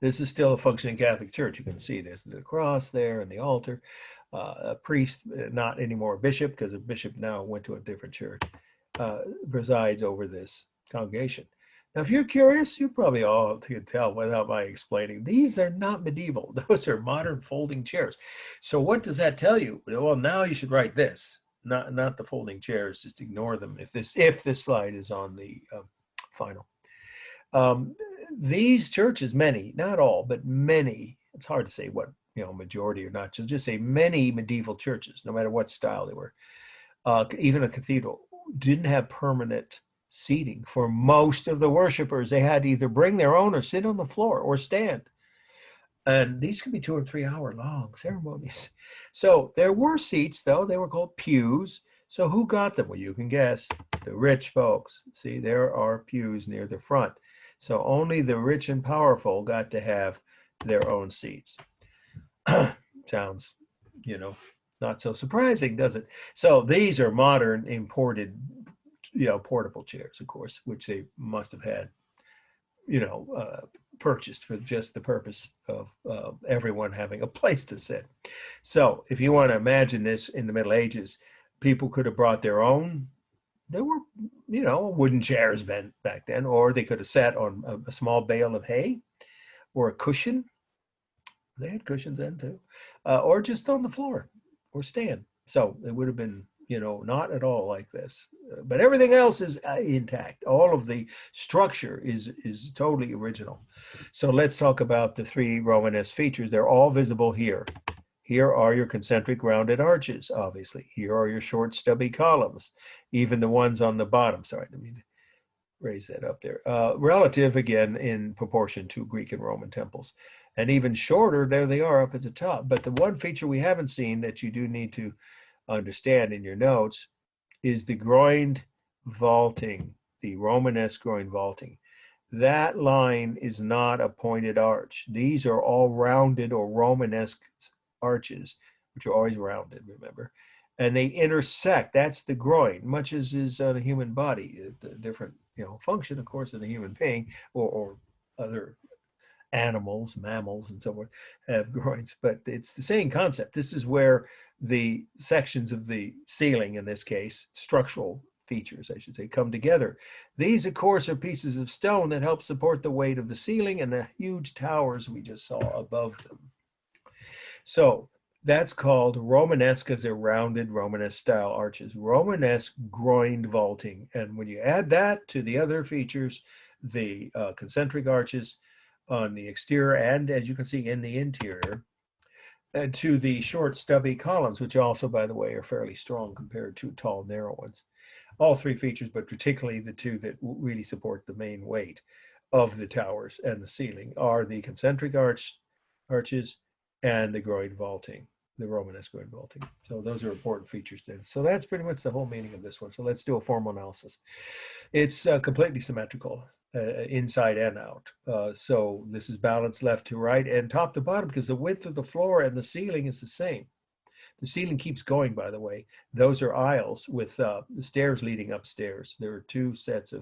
This is still a functioning Catholic church. You can see there's the cross there and the altar. A priest, not anymore a bishop, because a bishop now went to a different church, presides over this congregation. Now, if you're curious, you probably all can tell without my explaining. These are not medieval. Those are modern folding chairs. So what does that tell you? Well, now you should write this, not the folding chairs. Just ignore them if this slide is on the final. These churches, many, not all, but many, it's hard to say what, majority or not, so just say many medieval churches, no matter what style they were, even a cathedral, didn't have permanent seating for most of the worshipers. They had to either bring their own or sit on the floor or stand. And these could be 2 or 3 hour long ceremonies. So there were seats, though. They were called pews. So who got them? Well, you can guess. The rich folks. See, there are pews near the front. So only the rich and powerful got to have their own seats. Sounds, not so surprising, does it? So these are modern imported, portable chairs, of course, which they must have had, purchased for just the purpose of everyone having a place to sit. So if you want to imagine this in the Middle Ages, people could have brought their own. There were, wooden chairs back then, or they could have sat on a small bale of hay or a cushion. They had cushions then too, or just on the floor or stand. So it would have been, not at all like this. But everything else is intact. All of the structure is totally original. So let's talk about the 3 Romanesque features. They're all visible here. Here are your concentric rounded arches, obviously. Here are your short stubby columns, even the ones on the bottom. Sorry, let me raise that up there. Relative, again, in proportion to Greek and Roman temples. And even shorter, there they are up at the top. But the one feature we haven't seen that you do need to understand in your notes is the groined vaulting, the Romanesque groined vaulting. That line is not a pointed arch. These are all rounded or Romanesque arches, which are always rounded, remember? And they intersect. That's the groin, much as is on a human body. The different, function, of course, in a human being or other animals, mammals, and so forth have groins, but it's the same concept. This is where the sections of the ceiling, in this case, structural features, I should say, come together. These, of course, are pieces of stone that help support the weight of the ceiling and the huge towers we just saw above them. So that's called Romanesque, as they're rounded Romanesque style arches, Romanesque groined vaulting. And when you add that to the other features, the concentric arches on the exterior and, as you can see, in the interior, and to the short stubby columns, which also, by the way, are fairly strong compared to tall narrow ones, all three features, but particularly the two that really support the main weight of the towers and the ceiling are the concentric arches and the groin vaulting, the Romanesque groin vaulting. So those are important features then. So that's pretty much the whole meaning of this one. So let's do a formal analysis. It's completely symmetrical. Inside and out. So this is balanced left to right and top to bottom because the width of the floor and the ceiling is the same. The ceiling keeps going, by the way. Those are aisles with the stairs leading upstairs. There are two sets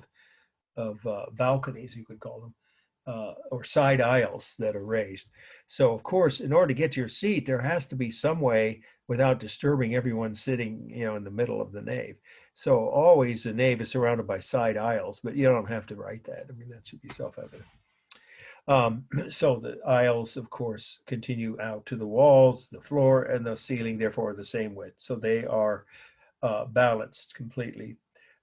of balconies, you could call them, or side aisles that are raised. So, of course, in order to get to your seat, there has to be some way without disturbing everyone sitting, in the middle of the nave. So always the nave is surrounded by side aisles, but you don't have to write that. I mean, that should be self-evident. So the aisles, of course, continue out to the walls, the floor, and the ceiling, therefore, are the same width. So they are balanced completely,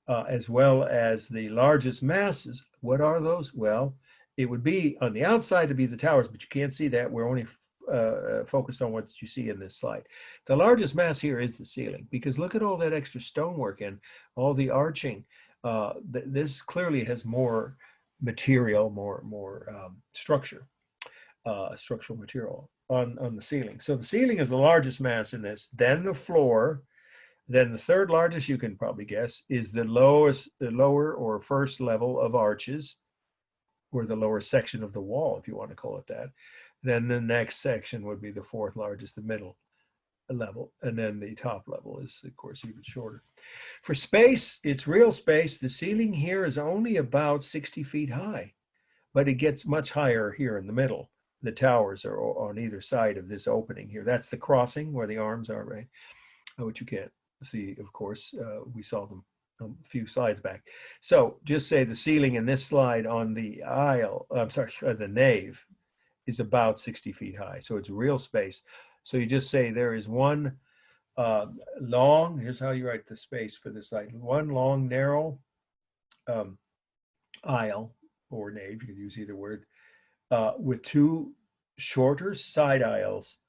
as well as the largest masses. What are those? Well, it would be on the outside to be the towers, but you can't see that. We're only focused on what you see in this slide. The largest mass here is the ceiling, because look at all that extra stonework and all the arching. This clearly has more material, more structural material on the ceiling. So the ceiling is the largest mass in this. Then the floor. Then the third largest, you can probably guess, is the lower or first level of arches, or the lower section of the wall, if you want to call it that. Then the next section would be the fourth largest, the middle level. And then the top level is, of course, even shorter. For space, it's real space. The ceiling here is only about 60 feet high, but it gets much higher here in the middle. The towers are on either side of this opening here. That's the crossing where the arms are, right? Which you can't see, of course. We saw them a few slides back. So just say the ceiling in this slide on the aisle, I'm sorry, the nave, is about 60 feet high. So it's real space. So you just say there is one long, here's how you write the space for this slide, one long, narrow aisle or nave, you can use either word, with two shorter side aisles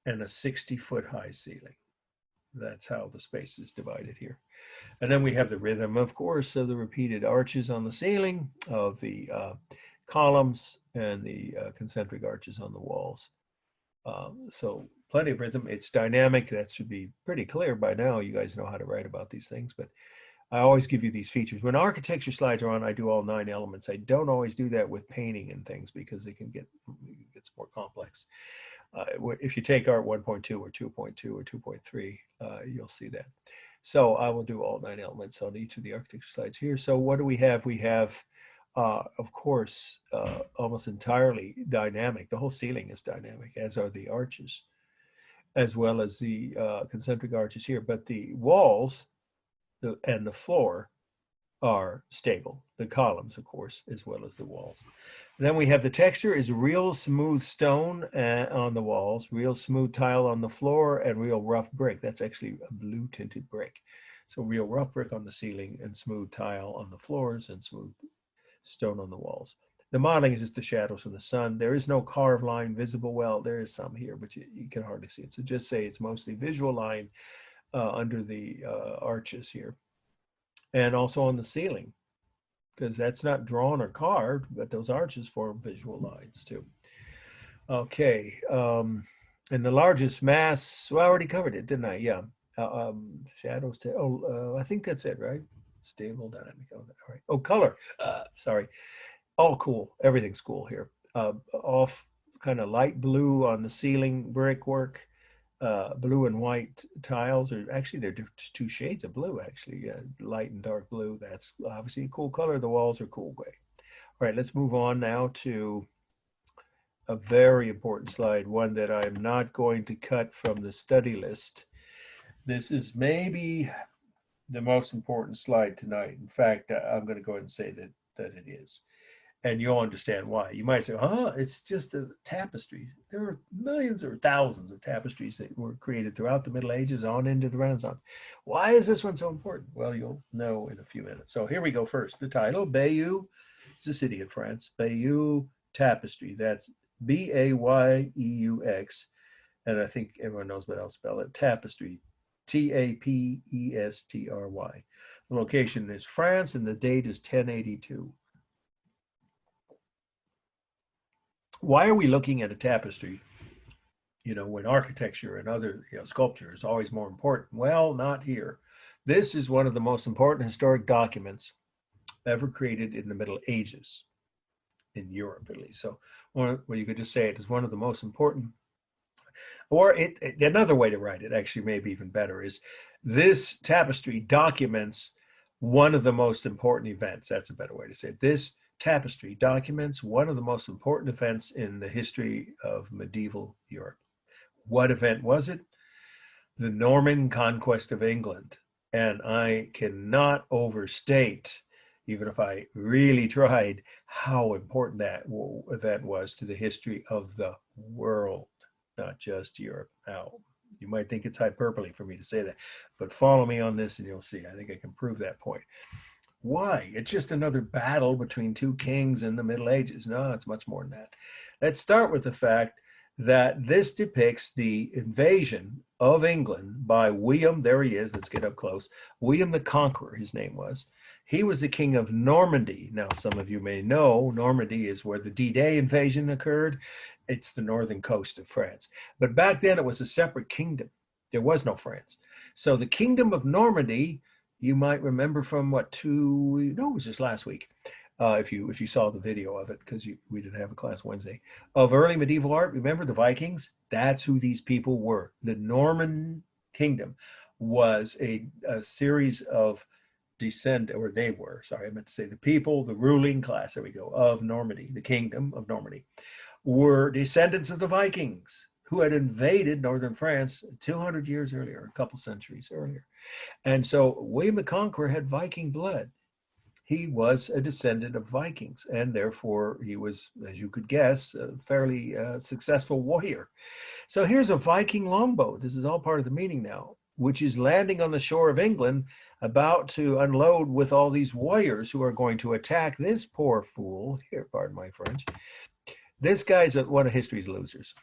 and a 60-foot high ceiling. That's how the space is divided here. And then we have the rhythm, of course, of the repeated arches on the ceiling, of the columns, and the concentric arches on the walls. So plenty of rhythm. It's dynamic. That should be pretty clear by now. You guys know how to write about these things, but I always give you these features. When architecture slides are on, I do all 9 elements. I don't always do that with painting and things because it gets more complex. If you take art 1.2 or 2.2 or 2.3, you'll see that. So I will do all 9 elements on each of the architecture slides here. So what do we have? We have, of course, almost entirely dynamic. The whole ceiling is dynamic, as are the arches, as well as the concentric arches here. But the walls and the floor are stable. The columns, of course, as well as the walls. Then we have the texture is real smooth stone on the walls, real smooth tile on the floor, and real rough brick. That's actually a blue tinted brick. So real rough brick on the ceiling and smooth tile on the floors and smooth stone on the walls. The modeling is just the shadows from the sun. There is no carved line visible. Well, there is some here, but you can hardly see it. So just say it's mostly visual line under the arches here. And also on the ceiling, because that's not drawn or carved, but those arches form visual lines too. Okay, and the largest mass, well, I already covered it, didn't I? Yeah, shadows, I think that's it, right? Stable, dynamic, all right. Oh, color, sorry, all cool, everything's cool here. Off kind of light blue on the ceiling brickwork, blue and white tiles, or actually they're just 2 shades of blue, actually, light and dark blue. That's obviously a cool color. The walls are cool gray. All right, let's move on now to a very important slide, one that I'm not going to cut from the study list. This is maybe the most important slide tonight. In fact, I'm going to go ahead and say that it is. And you'll understand why. You might say, it's just a tapestry. There are millions or thousands of tapestries that were created throughout the Middle Ages on into the Renaissance. Why is this one so important? Well, you'll know in a few minutes. So here we go first. The title, Bayeux, it's a city in France, Bayeux Tapestry. That's B-A-Y-E-U-X. And I think everyone knows what I'll spell it. Tapestry, T-A-P-E-S-T-R-Y. The location is France, and the date is 1082. Why are we looking at a tapestry, when architecture and other sculpture is always more important? Well, not here. This is one of the most important historic documents ever created in the Middle Ages, in Europe at least. So, well, you could just say it is one of the most important, or another way to write it, actually maybe even better, is this tapestry documents one of the most important events. That's a better way to say it. This tapestry documents one of the most important events in the history of medieval Europe. What event was it? The Norman conquest of England. And I cannot overstate, even if I really tried, how important that event was to the history of the world, not just Europe. Now, you might think it's hyperbole for me to say that, but follow me on this and you'll see. I think I can prove that point. Why? It's just another battle between two kings in the Middle Ages. No, it's much more than that. Let's start with the fact that this depicts the invasion of England by William. There he is. Let's get up close. William the Conqueror, his name was. He was the king of Normandy. Now, some of you may know Normandy is where the D-Day invasion occurred. It's the northern coast of France. But back then it was a separate kingdom. There was no France. So the kingdom of Normandy, you might remember from it was just last week. If you saw the video of it, because we didn't have a class Wednesday, of early medieval art. Remember the Vikings? That's who these people were. The Norman kingdom was a series of they were, sorry, I meant to say the people, the ruling class, there we go, of Normandy, the kingdom of Normandy, were descendants of the Vikings who had invaded northern France 200 years earlier, a couple centuries earlier. And so William the Conqueror had Viking blood. He was a descendant of Vikings, and therefore he was, as you could guess, a fairly successful warrior. So here's a Viking longboat. This is all part of the meaning now, which is landing on the shore of England, about to unload with all these warriors who are going to attack this poor fool. Here, pardon my French. This guy's one of history's losers.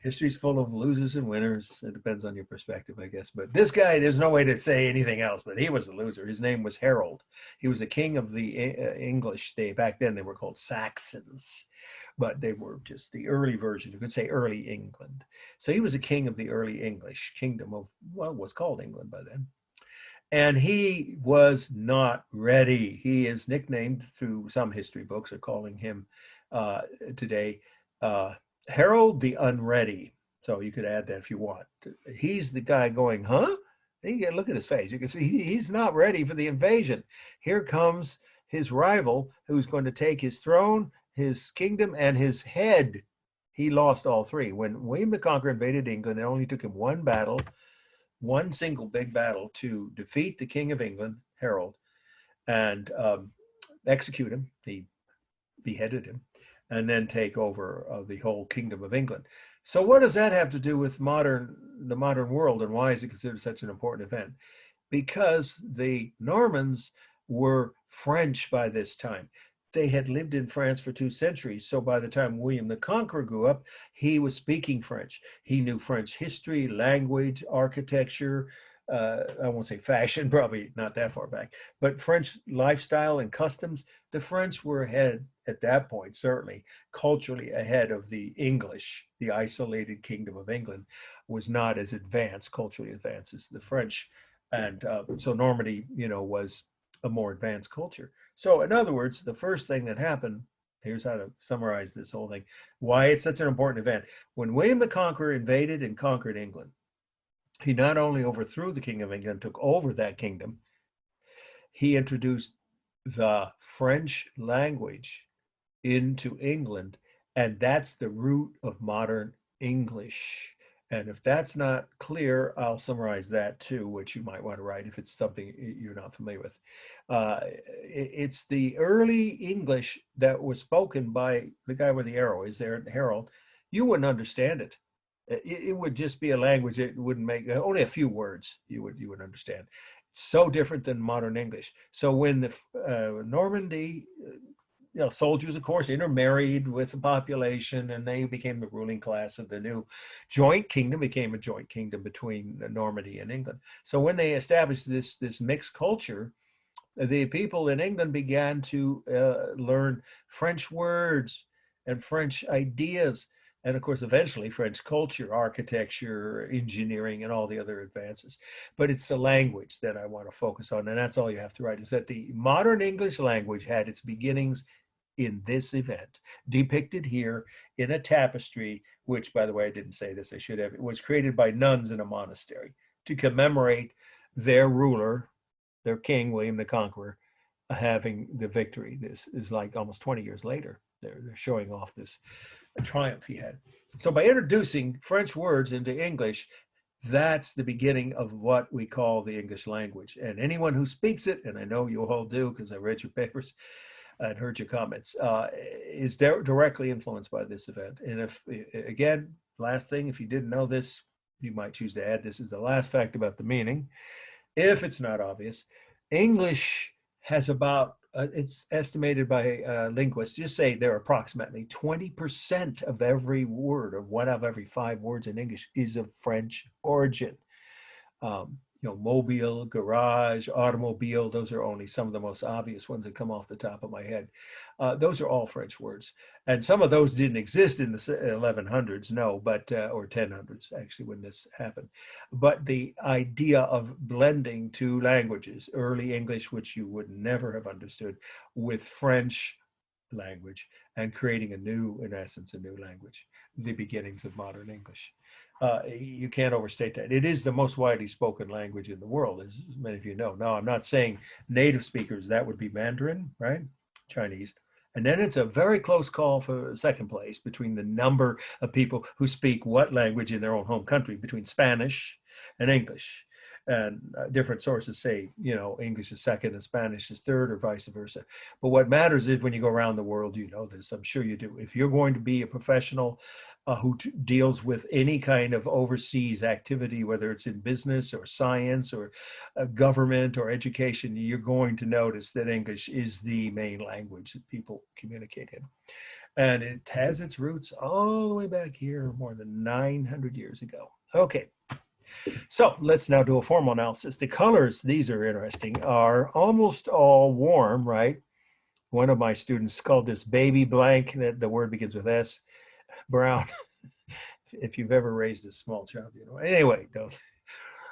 History's full of losers and winners. It depends on your perspective, I guess. But this guy, there's no way to say anything else, but he was a loser. His name was Harold. He was the king of the English. Back then, they were called Saxons, but they were just the early version. You could say early England. So he was a king of the early English kingdom of what was called England by then. And he was not ready. He is nicknamed, through some history books are calling him today, Harold the Unready. So you could add that if you want. He's the guy going, huh? You can look at his face. You can see he's not ready for the invasion. Here comes his rival who's going to take his throne, his kingdom, and his head. He lost all three. When William the Conqueror invaded England, it only took him one battle, one single big battle, to defeat the King of England, Harold, and execute him. He beheaded him, and then take over the whole kingdom of England. So what does that have to do with the modern world, and why is it considered such an important event? Because the Normans were French by this time. They had lived in France for 2 centuries. So by the time William the Conqueror grew up, he was speaking French. He knew French history, language, architecture, I won't say fashion, probably not that far back, but French lifestyle and customs. The French were ahead at that point, certainly culturally ahead of the English. The isolated kingdom of England was not as advanced, culturally advanced as the French. And so Normandy, was a more advanced culture. So in other words, the first thing that happened, here's how to summarize this whole thing, why it's such an important event. When William the Conqueror invaded and conquered England, he not only overthrew the King of England, took over that kingdom, he introduced the French language into England, and that's the root of modern English. And if that's not clear, I'll summarize that too, which you might want to write if it's something you're not familiar with. It's the early English that was spoken by the guy with the arrow is there, Harold. You wouldn't understand it. It would just be a language that wouldn't make only a few words you would understand. It's so different than modern English. So when the Normandy soldiers, of course, intermarried with the population, and they became the ruling class of the new joint kingdom. Became a joint kingdom between Normandy and England. So when they established this mixed culture, the people in England began to learn French words and French ideas, and of course, eventually French culture, architecture, engineering, and all the other advances. But it's the language that I want to focus on, and that's all you have to write, is that the modern English language had its beginnings in this event, depicted here in a tapestry, which, by the way, I didn't say this, I should have. It was created by nuns in a monastery to commemorate their ruler, their king, William the Conqueror, having the victory. This is like almost 20 years later. They're showing off this triumph he had. So by introducing French words into English, that's the beginning of what we call the English language. And anyone who speaks it, and I know you all do because I read your papers and heard your comments, is directly influenced by this event. And if, again, last thing, if you didn't know this, you might choose to add this is the last fact about the meaning. If it's not obvious, English has about, it's estimated by linguists, just say there are approximately 20% of every word, or one of every 5 words in English, is of French origin. Mobile, garage, automobile, those are only some of the most obvious ones that come off the top of my head. Those are all French words. And some of those didn't exist in the 1100s, no, but, or 1000s actually when this happened. But the idea of blending 2 languages, early English, which you would never have understood, with French language, and creating in essence, a new language, the beginnings of modern English. You can't overstate that. It is the most widely spoken language in the world, as many of you know. Now, I'm not saying native speakers, that would be Mandarin, right? Chinese. And then it's a very close call for second place between the number of people who speak what language in their own home country, between Spanish and English. And different sources say, English is second and Spanish is third, or vice versa. But what matters is when you go around the world, you know this, I'm sure you do. If you're going to be a professional who deals with any kind of overseas activity, whether it's in business or science or government or education, you're going to notice that English is the main language that people communicate in. And it has its roots all the way back here more than 900 years ago. Okay. So let's now do a formal analysis. The colors, these are interesting, are almost all warm, right? One of my students called this baby blank, that the word begins with S, brown. If you've ever raised a small child, Anyway, don't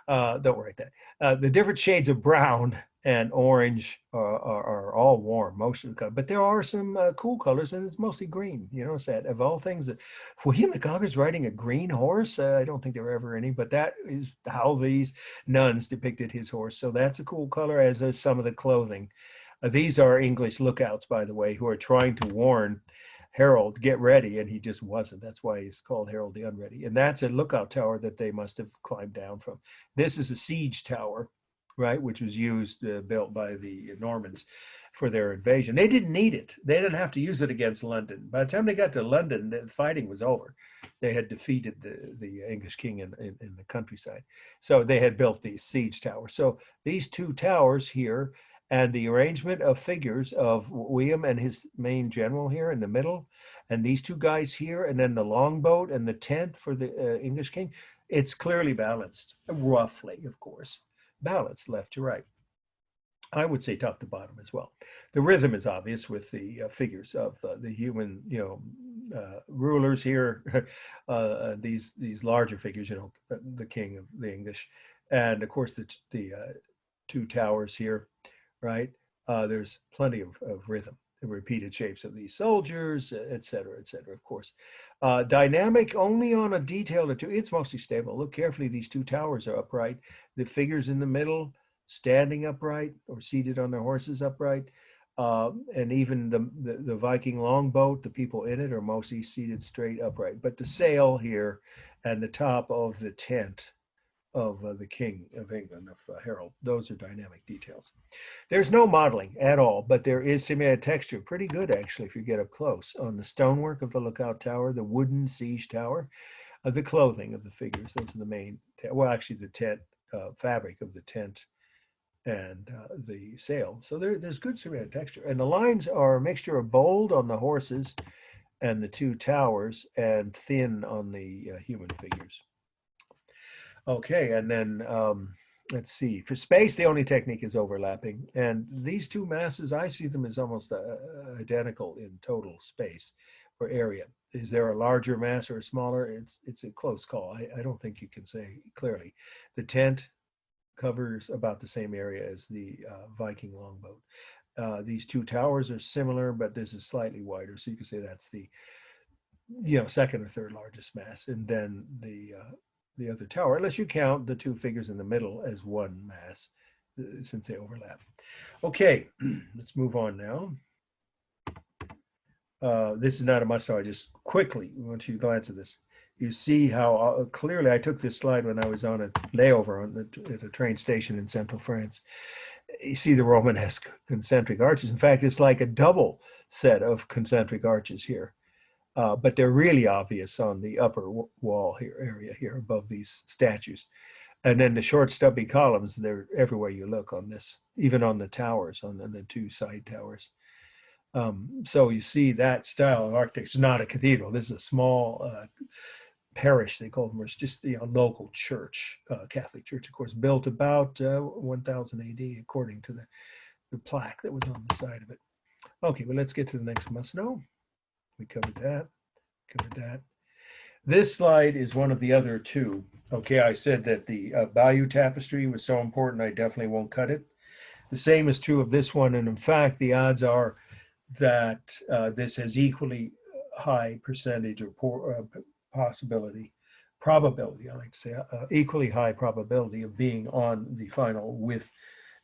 write that. The different shades of brown and orange are all warm, most of the color. But there are some cool colors, and it's mostly green. Sad. Of all things, William the Conqueror's riding a green horse. I don't think there were ever any, but that is how these nuns depicted his horse. So that's a cool color, as is some of the clothing. These are English lookouts, by the way, who are trying to warn Harold, get ready, and he just wasn't. That's why he's called Harold the Unready. And that's a lookout tower that they must have climbed down from. This is a siege tower, right, which was used, built by the Normans for their invasion. They didn't need it. They didn't have to use it against London. By the time they got to London, the fighting was over. They had defeated the English king in the countryside. So they had built these siege towers. So these 2 towers here, and the arrangement of figures of William and his main general here in the middle, and these 2 guys here, and then the longboat and the tent for the English king, it's clearly balanced, roughly, of course, balanced left to right. I would say top to bottom as well. The rhythm is obvious with the figures of the human, rulers here, these larger figures, the king of the English, and of course the 2 towers here. Right? There's plenty of rhythm, the repeated shapes of these soldiers, et cetera, of course. Dynamic only on a detail or 2. It's mostly stable. Look carefully. These 2 towers are upright. The figures in the middle, standing upright or seated on their horses upright. And even the Viking Longboat, the people in it are mostly seated straight upright. But the sail here and the top of the tent of the King of England, of Harold, those are dynamic details. There's no modeling at all, but there is simulated texture, pretty good actually if you get up close, on the stonework of the lookout tower, the wooden siege tower, the clothing of the figures. Those are the main, well, actually the tent, fabric of the tent and the sail. So there's good ceramic texture. And the lines are a mixture of bold on the horses and the two towers and thin on the human figures. Okay, and then let's see. For space, the only technique is overlapping. And these two masses, I see them as almost identical in total space or area. Is there a larger mass or a smaller? It's a close call. I don't think you can say clearly. The tent covers about the same area as the Viking Longboat. These two towers are similar, but this is slightly wider. So you can say that's the second or third largest mass. And then the other tower, unless you count the two figures in the middle as one mass, since they overlap. Okay, let's move on now. This is not a must, so I just quickly want you to glance at this. You see how clearly I took this slide when I was on a layover at a train station in central France. You see the Romanesque concentric arches. In fact, it's like a double set of concentric arches here. But they're really obvious on the upper wall here, area here above these statues. And then the short stubby columns, they're everywhere you look on this, even on the towers, on the two side towers. So you see that style of architecture. It's not a cathedral. This is a small parish, they call them. It's just a local church, Catholic church, of course, built about 1000 AD, according to the plaque that was on the side of it. Okay, well, let's get to the next must know. We covered that. This slide is one of the other two. Okay, I said that the Bayeux tapestry was so important, I definitely won't cut it. The same is true of this one, and in fact, the odds are that this has equally high percentage or probability, I like to say, equally high probability of being on the final with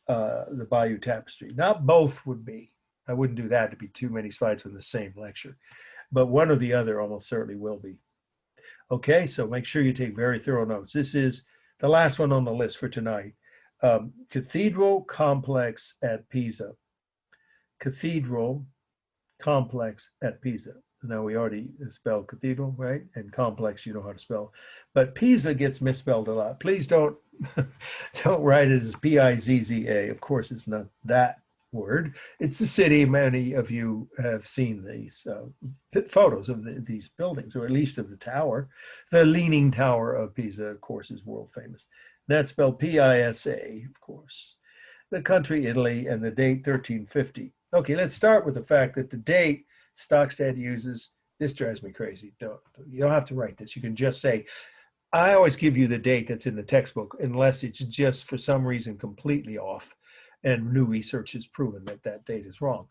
the Bayeux tapestry. Not both would be. I wouldn't do that. It'd be too many slides in the same lecture. But one or the other almost certainly will be. Okay, so make sure you take very thorough notes. This is the last one on the list for tonight. Cathedral complex at Pisa. Cathedral complex at Pisa. Now we already spelled cathedral, right? And complex, you know how to spell. But Pisa gets misspelled a lot. Please don't write it as P-I-Z-Z-A. Of course, it's not that word. It's the city. Many of you have seen these photos of these buildings, or at least of the tower. The Leaning Tower of Pisa, of course, is world famous. That's spelled P-I-S-A, of course. The country, Italy, and the date 1350. Okay, let's start with the fact that the date Stockstead uses, this drives me crazy. You don't have to write this. You can just say, I always give you the date that's in the textbook, unless it's just for some reason completely off and new research has proven that that date is wrong.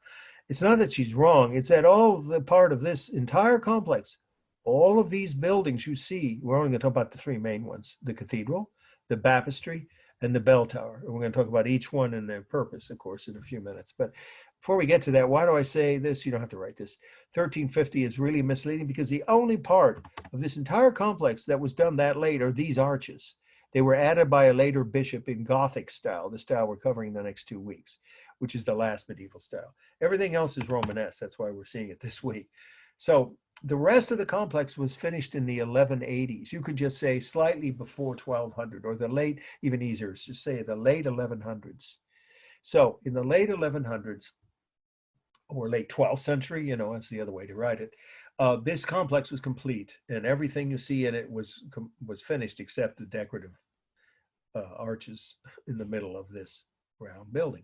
It's not that she's wrong. It's that all the part of this entire complex, all of these buildings you see, we're only going to talk about the three main ones, the cathedral, the baptistry, and the bell tower. And we're going to talk about each one and their purpose, of course, in a few minutes. But before we get to that, why do I say this? You don't have to write this. 1350 is really misleading because the only part of this entire complex that was done that late are these arches. They were added by a later bishop in Gothic style, the style we're covering the next 2 weeks, which is the last medieval style. Everything else is Romanesque. That's why we're seeing it this week. So the rest of the complex was finished in the 1180s. You could just say slightly before 1200, or the late, even easier to say the late 1100s. So in the late 1100s, or late 12th century, that's the other way to write it, this complex was complete, and everything you see in it was finished except the decorative arches in the middle of this round building.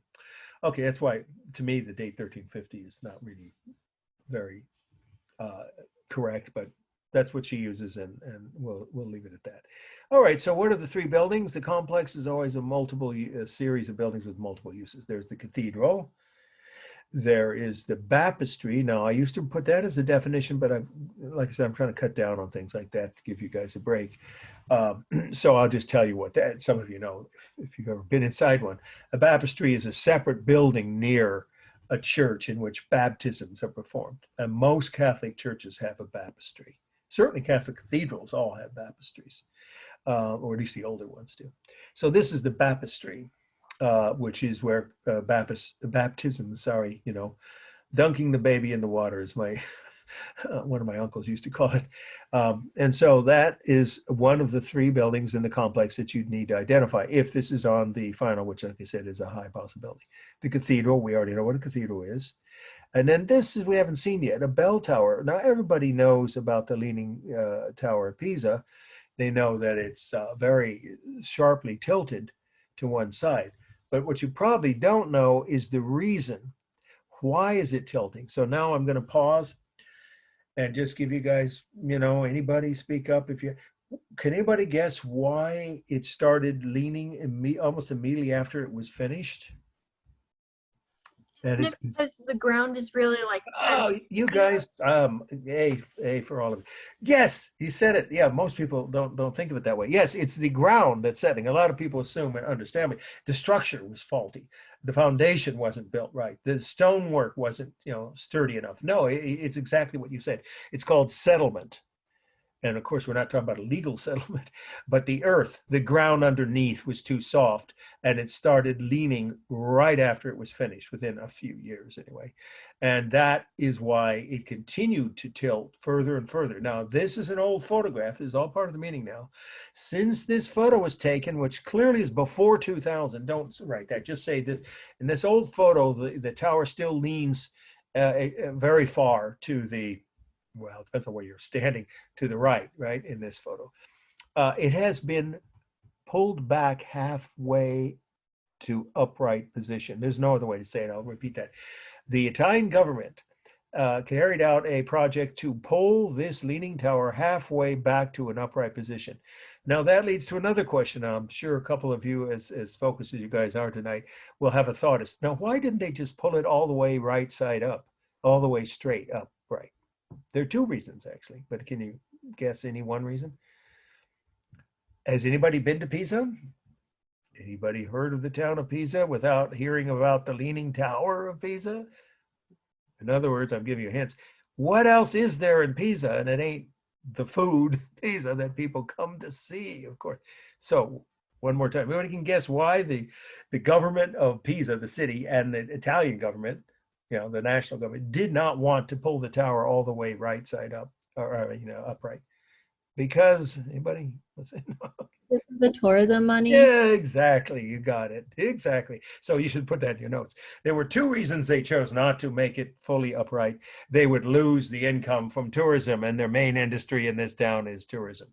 Okay, that's why, to me, the date 1350 is not really very correct, but that's what she uses, and we'll leave it at that. All right, so what are the three buildings? The complex is always a series of buildings with multiple uses. There's the cathedral. There is the baptistry. Now, I used to put that as a definition, but like I said, I'm trying to cut down on things like that to give you guys a break. So I'll just tell you what that, some of you know, if you've ever been inside one. A baptistry is a separate building near a church in which baptisms are performed. And most Catholic churches have a baptistry. Certainly Catholic cathedrals all have baptistries, or at least the older ones do. So this is the baptistry. Which is where baptism, dunking the baby in the water is my one of my uncles used to call it. And so that is one of the three buildings in the complex that you'd need to identify if this is on the final, which, like I said, is a high possibility. The cathedral, we already know what a cathedral is. And then this is, we haven't seen yet, a bell tower. Now, everybody knows about the Leaning Tower of Pisa. They know that it's very sharply tilted to one side. But what you probably don't know is the reason. Why is it tilting? So now I'm going to pause and just give you guys, anybody speak up if you can. Anybody guess why it started leaning almost immediately after it was finished? And it's because the ground is really like you guys, A for all of you. Yes, you said it. Yeah, most people don't think of it that way. Yes, it's the ground that's setting. A lot of people assume and understand me. The structure was faulty. The foundation wasn't built right. The stonework wasn't, sturdy enough. No, it's exactly what you said. It's called settlement. And of course, we're not talking about a legal settlement, but the earth, the ground underneath was too soft, and it started leaning right after it was finished, within a few years anyway. And that is why it continued to tilt further and further. Now, this is an old photograph. This is all part of the meaning now. Since this photo was taken, which clearly is before 2000, don't write that, just say this. In this old photo, the tower still leans very far to the, well, it depends on where you're standing, to the right, in this photo. It has been pulled back halfway to upright position. There's no other way to say it. I'll repeat that. The Italian government carried out a project to pull this leaning tower halfway back to an upright position. Now that leads to another question. I'm sure a couple of you, as focused as you guys are tonight, will have a thought. Now, why didn't they just pull it all the way right side up, all the way straight upright? There are two reasons, actually, but can you guess any one reason? Has anybody been to Pisa? Anybody heard of the town of Pisa without hearing about the Leaning Tower of Pisa? In other words, I'm giving you hints. What else is there in Pisa? And it ain't the food Pisa that people come to see, of course. So one more time, anybody can guess why the government of Pisa, the city, and the Italian government, the national government, did not want to pull the tower all the way right side up, or upright? Because anybody? The tourism money. Yeah, exactly. You got it. Exactly. So you should put that in your notes. There were two reasons they chose not to make it fully upright. They would lose the income from tourism, and their main industry in this town is tourism.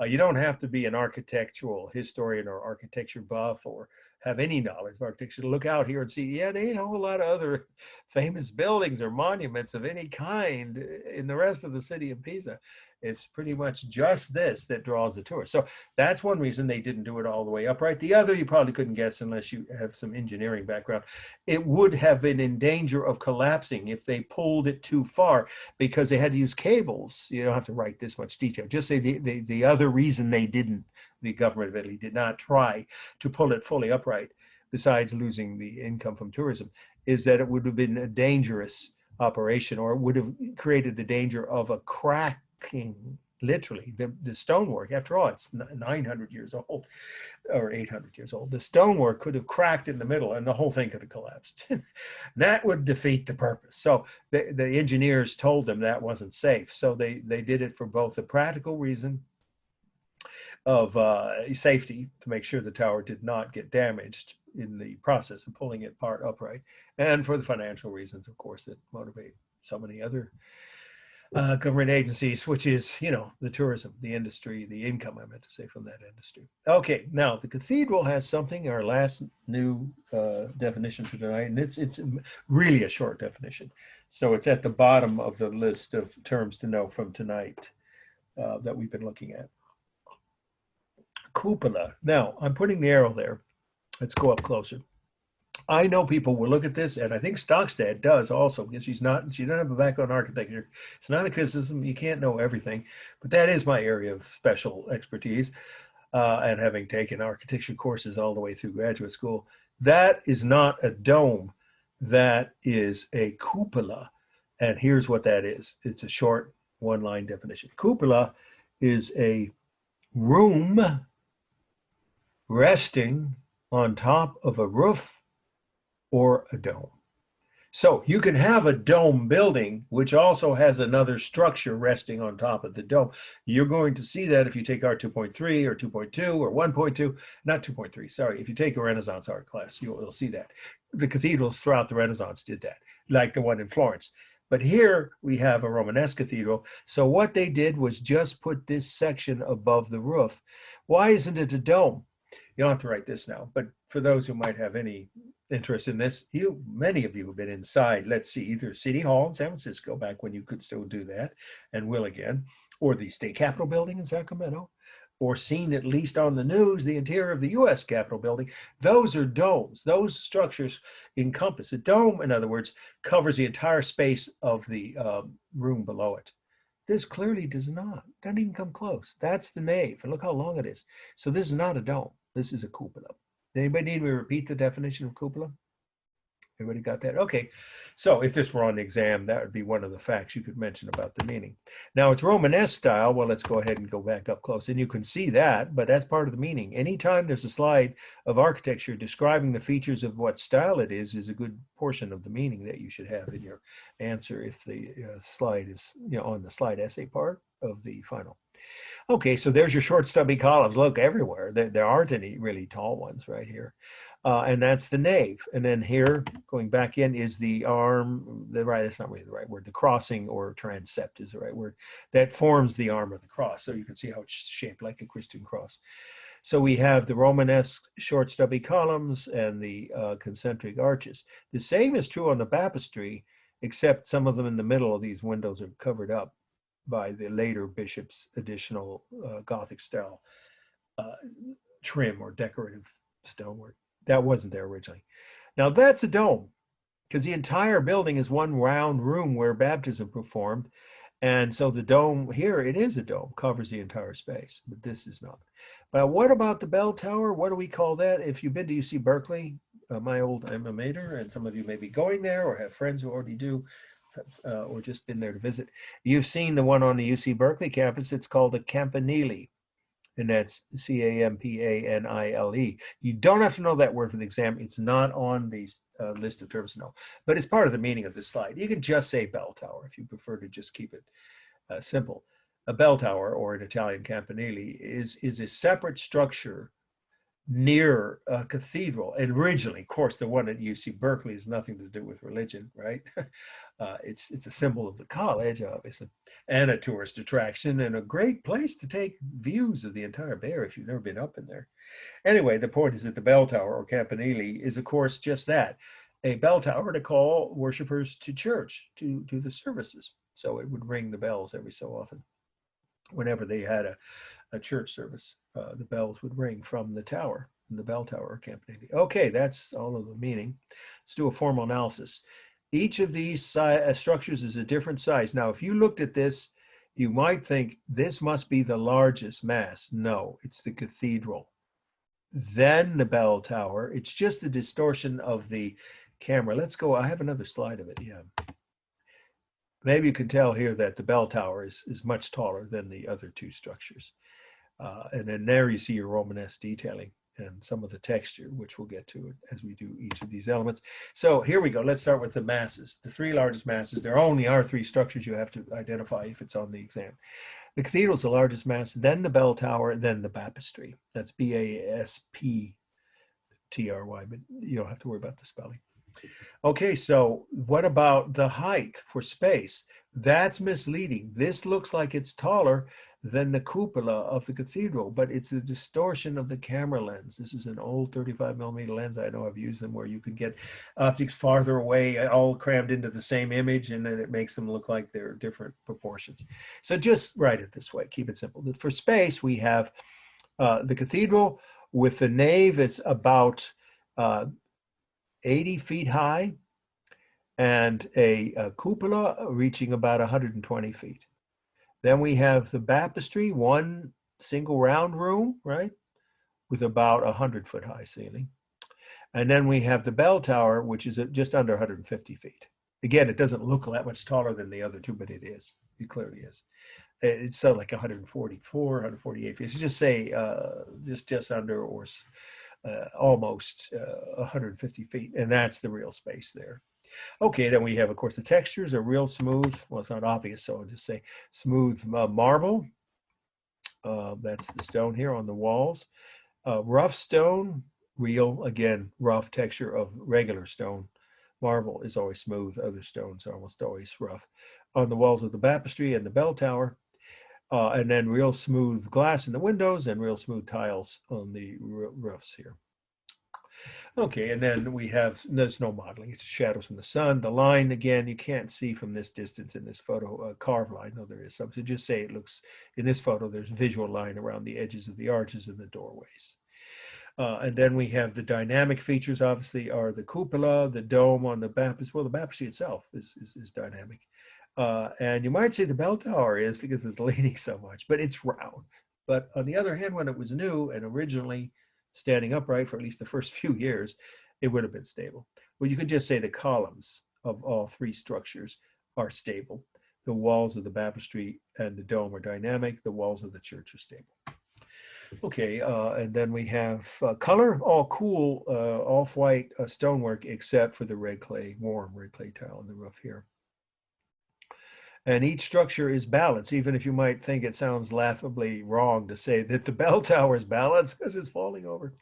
You don't have to be an architectural historian or architecture buff or have any knowledge of architecture to look out here and see, yeah, there ain't a whole lot of other famous buildings or monuments of any kind in the rest of the city of Pisa. It's pretty much just this that draws the tourists. So that's one reason they didn't do it all the way upright. The other, you probably couldn't guess unless you have some engineering background. It would have been in danger of collapsing if they pulled it too far, because they had to use cables. You don't have to write this much detail. Just say the other reason they didn't, the government of Italy did not try to pull it fully upright, besides losing the income from tourism, is that it would have been a dangerous operation, or it would have created the danger of a crack. Literally, the stonework, after all, it's 900 years old or 800 years old. The stonework could have cracked in the middle and the whole thing could have collapsed. That would defeat the purpose. So the engineers told them that wasn't safe. So they did it for both the practical reason of safety, to make sure the tower did not get damaged in the process of pulling it part upright, and for the financial reasons, of course, that motivate so many other government agencies, which is, the tourism, the industry, the income, I meant to say, from that industry. Okay, now the cathedral has something, our last new definition for tonight, and it's really a short definition. So it's at the bottom of the list of terms to know from tonight that we've been looking at. Cupola. Now, I'm putting the arrow there. Let's go up closer. I know people will look at this, and I think Stockstead does also, because she doesn't have a background in architecture. It's not a criticism. You can't know everything, but that is my area of special expertise. And having taken architecture courses all the way through graduate school, that is not a dome. That is a cupola. And here's what that is. It's a short one-line definition. Cupola is a room resting on top of a roof or a dome. So you can have a dome building, which also has another structure resting on top of the dome. You're going to see that if you take art 2.3 or 2.2 or 1.2, not 2.3, sorry. If you take a Renaissance art class, you'll see that. The cathedrals throughout the Renaissance did that, like the one in Florence. But here we have a Romanesque cathedral. So what they did was just put this section above the roof. Why isn't it a dome? You don't have to write this now, but for those who might have any interest in this, many of you have been inside, let's see, either City Hall in San Francisco, back when you could still do that and will again, or the State Capitol building in Sacramento, or seen at least on the news, the interior of the US Capitol building. Those are domes. Those structures encompass. A dome, in other words, covers the entire space of the room below it. This clearly does not, doesn't even come close. That's the nave, and look how long it is. So this is not a dome. This is a cupola. Anybody need me to repeat the definition of cupola? Everybody got that? Okay. So if this were on the exam, that would be one of the facts you could mention about the meaning. Now it's Romanesque style. Well, let's go ahead and go back up close. And you can see that, but that's part of the meaning. Anytime there's a slide of architecture describing the features of what style it is a good portion of the meaning that you should have in your answer if the slide is on the slide essay part of the final. Okay, so there's your short stubby columns. Look everywhere. There aren't any really tall ones right here. And that's the nave. And then here, going back in, is the arm, that's not really the right word, the crossing or transept is the right word, that forms the arm of the cross. So you can see how it's shaped like a Christian cross. So we have the Romanesque short stubby columns and the concentric arches. The same is true on the baptistry, except some of them in the middle of these windows are covered up by the later bishop's additional Gothic style trim or decorative stonework. That wasn't there originally. Now that's a dome, because the entire building is one round room where baptism performed. And so the dome here, it is a dome, covers the entire space, but this is not. But what about the bell tower? What do we call that? If you've been to UC Berkeley, my old alma mater, and some of you may be going there or have friends who already do, or just been there to visit, you've seen the one on the UC Berkeley campus. It's called a campanile, and that's Campanile. You don't have to know that word for the exam. It's not on the list of terms to know, but it's part of the meaning of this slide. You can just say bell tower if you prefer to just keep it simple. A bell tower, or an Italian campanile, is a separate structure near a cathedral. And originally, of course, the one at UC Berkeley has nothing to do with religion, right? It's a symbol of the college, obviously, and a tourist attraction, and a great place to take views of the entire Bay Area if you've never been up in there. Anyway, the point is that the bell tower, or campanile, is of course just that, a bell tower to call worshipers to church, to the services. So it would ring the bells every so often. Whenever they had a church service, the bells would ring from the tower, the bell tower or campanile. Okay, that's all of the meaning. Let's do a formal analysis. Each of these structures is a different size. Now, if you looked at this, you might think this must be the largest mass. No, it's the cathedral. Then the bell tower. It's just a distortion of the camera. Let's go. I have another slide of it. Yeah. Maybe you can tell here that the bell tower is much taller than the other two structures. And then there you see your Romanesque detailing and some of the texture, which we'll get to as we do each of these elements. So here we go. Let's start with the masses. The three largest masses. There only are three structures you have to identify if it's on the exam. The cathedral is the largest mass, then the bell tower, then the baptistry. That's Basptry, but you don't have to worry about the spelling. Okay, so what about the height for space? That's misleading. This looks like it's taller than the cupola of the cathedral, but it's a distortion of the camera lens. This is an old 35mm lens. I know I've used them where you can get objects farther away, all crammed into the same image, and then it makes them look like they're different proportions. So just write it this way, keep it simple. For space, we have the cathedral with the nave is about 80 feet high, and a cupola reaching about 120 feet. Then we have the baptistry, one single round room, right, with about 100-foot high ceiling. And then we have the bell tower, which is just under 150 feet. Again, it doesn't look that much taller than the other two, but it is. It clearly is. It's like 144, 148 feet. So just say just under or almost 150 feet, and that's the real space there. Okay, then we have, of course, the textures are real smooth. Well, it's not obvious, so I'll just say smooth marble. That's the stone here on the walls. Rough stone, real, again, rough texture of regular stone. Marble is always smooth. Other stones are almost always rough. On the walls of the baptistry and the bell tower, and then real smooth glass in the windows and real smooth tiles on the roofs here. Okay, and then we have, there's no modeling, it's shadows from the sun. The line, again, you can't see from this distance in this photo, carved line, though there is some. So just say it looks, in this photo, there's visual line around the edges of the arches and the doorways. And then we have the dynamic features, obviously, are the cupola, the dome on the baptistry. Well, the baptistry itself is dynamic. And you might say the bell tower is because it's leaning so much, but it's round. But on the other hand, when it was new and originally standing upright for at least the first few years, it would have been stable. Well, you could just say the columns of all three structures are stable. The walls of the baptistry and the dome are dynamic. The walls of the church are stable. Okay, and then we have color, all cool, off-white stonework, except for the red clay, warm red clay tile on the roof here. And each structure is balanced, even if you might think it sounds laughably wrong to say that the bell tower is balanced because it's falling over.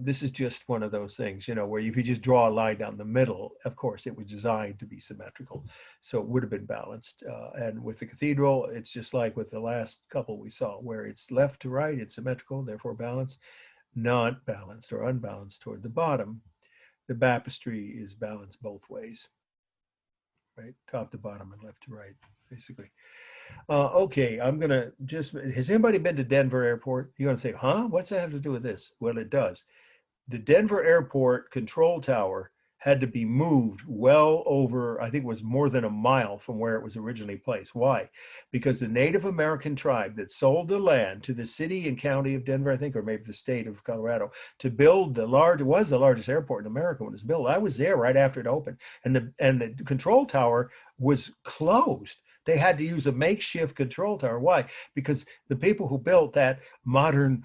This is just one of those things, you know, where if you just draw a line down the middle, of course, it was designed to be symmetrical. So it would have been balanced. And with the cathedral, it's just like with the last couple we saw, where it's left to right, it's symmetrical, therefore balanced, not balanced or unbalanced toward the bottom. The baptistry is balanced both ways, right? Top to bottom and left to right, basically. Okay, I'm gonna just, has anybody been to Denver Airport? You're gonna say, huh? What's that have to do with this? Well, it does. The Denver Airport control tower had to be moved well over, I think it was more than a mile from where it was originally placed. Why? Because the Native American tribe that sold the land to the city and county of Denver, I think, or maybe the state of Colorado, to build the was the largest airport in America when it was built. I was there right after it opened, and the control tower was closed. They had to use a makeshift control tower. Why? Because the people who built that modern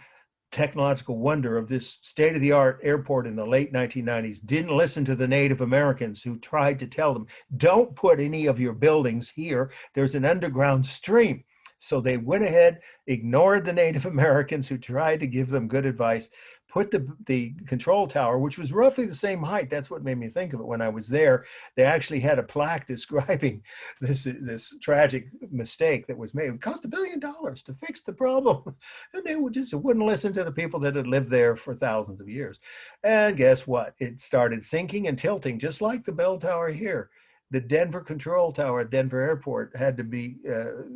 technological wonder of this state-of-the-art airport in the late 1990s didn't listen to the Native Americans who tried to tell them, don't put any of your buildings here. There's an underground stream. So they went ahead, ignored the Native Americans who tried to give them good advice, put the control tower, which was roughly the same height. That's what made me think of it when I was there. They actually had a plaque describing this tragic mistake that was made. It cost $1 billion to fix the problem. And they wouldn't listen to the people that had lived there for thousands of years. And guess what? It started sinking and tilting, just like the bell tower here. The Denver control tower at Denver Airport had to be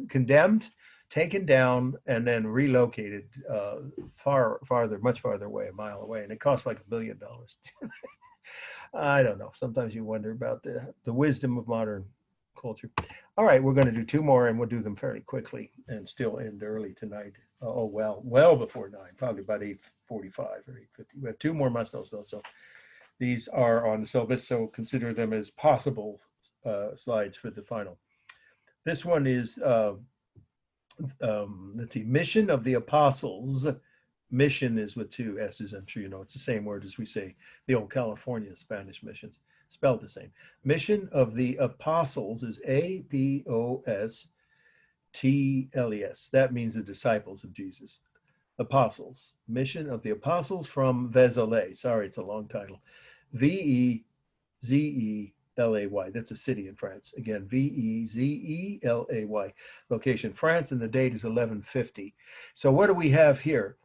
condemned, taken down, and then relocated much farther away, a mile away. And it cost like $1 billion. I don't know. Sometimes you wonder about the wisdom of modern culture. All right, we're going to do two more, and we'll do them fairly quickly and still end early tonight. Well before 9, probably about 8:45 or 8:50. We have two more must-knows, though. So these are on the syllabus, so consider them as possible slides for the final. This one is, let's see, Mission of the Apostles. Mission is with two S's. I'm sure you know it's the same word as we say the old California Spanish missions, spelled the same. Mission of the Apostles is APOSTLES. That means the disciples of Jesus. Apostles. Mission of the Apostles from Vézelay. Sorry, it's a long title. Vézelay. That's a city in France. Again, Vézelay. Location, France, and the date is 1150. So what do we have here?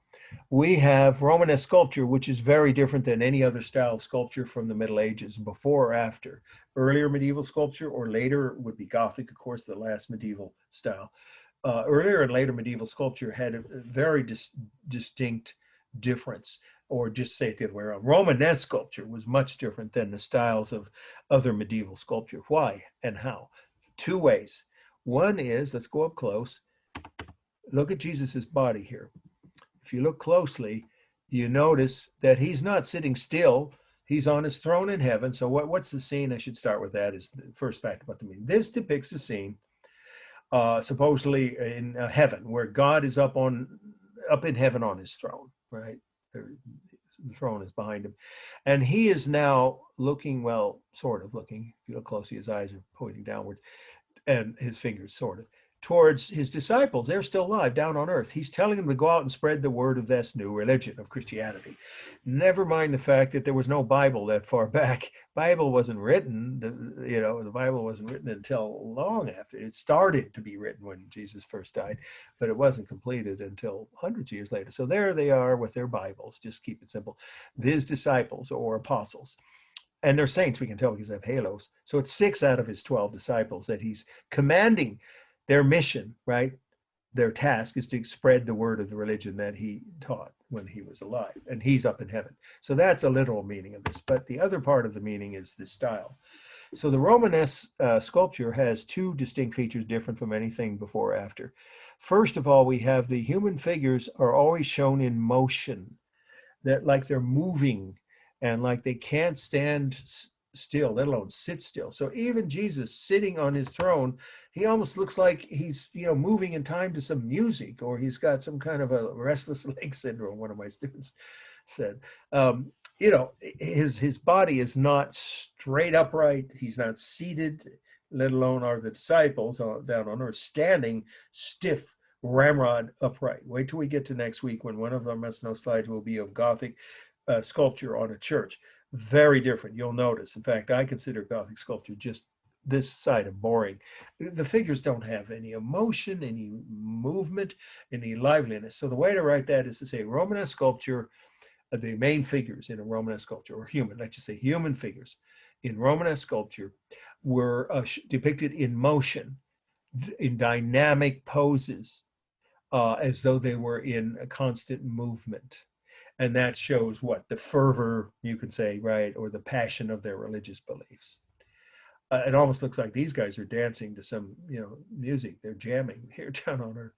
We have Romanesque sculpture, which is very different than any other style of sculpture from the Middle Ages, before or after. Earlier medieval sculpture, or later would be Gothic, of course, the last medieval style. Earlier and later medieval sculpture had a very distinct difference, or just say it the other way around. Romanesque sculpture was much different than the styles of other medieval sculpture. Why and how? Two ways. One is, let's go up close. Look at Jesus's body here. If you look closely, you notice that he's not sitting still. He's on his throne in heaven. So what's the scene? I should start with that is the first fact about the meaning. This depicts a scene supposedly in heaven, where God is up in heaven on his throne, right? The throne is behind him. And he is now looking, well, sort of looking, if you look closely, his eyes are pointing downward, and his fingers sort of, towards his disciples. They're still alive down on earth. He's telling them to go out and spread the word of this new religion of Christianity. Never mind the fact that there was no Bible that far back. Bible wasn't written, the Bible wasn't written until long after. It started to be written when Jesus first died, but it wasn't completed until hundreds of years later. So there they are with their Bibles, just keep it simple. His disciples or apostles. And they're saints, we can tell, because they have halos. So it's 6 out of his 12 disciples that he's commanding. Their mission, right? Their task is to spread the word of the religion that he taught when he was alive, and he's up in heaven. So that's a literal meaning of this. But the other part of the meaning is the style. So the Romanesque sculpture has 2 distinct features different from anything before or after. First of all, we have the human figures are always shown in motion, that like they're moving and like they can't stand still, let alone sit still. So even Jesus sitting on his throne, he almost looks like he's moving in time to some music, or he's got some kind of a restless leg syndrome, one of my students said. His body is not straight upright. He's not seated, let alone are the disciples down on earth standing stiff, ramrod upright. Wait till we get to next week when one of our Messino slides will be of Gothic sculpture on a church. Very different, you'll notice. In fact, I consider Gothic sculpture just this side of boring. The figures don't have any emotion, any movement, any liveliness. So the way to write that is to say Romanesque sculpture, the main figures in a Romanesque sculpture, or human, let's just say human figures in Romanesque sculpture were depicted in motion, in dynamic poses, as though they were in a constant movement. And that shows what? The fervor, you could say, right? Or the passion of their religious beliefs. It almost looks like these guys are dancing to some, music. They're jamming here down on earth.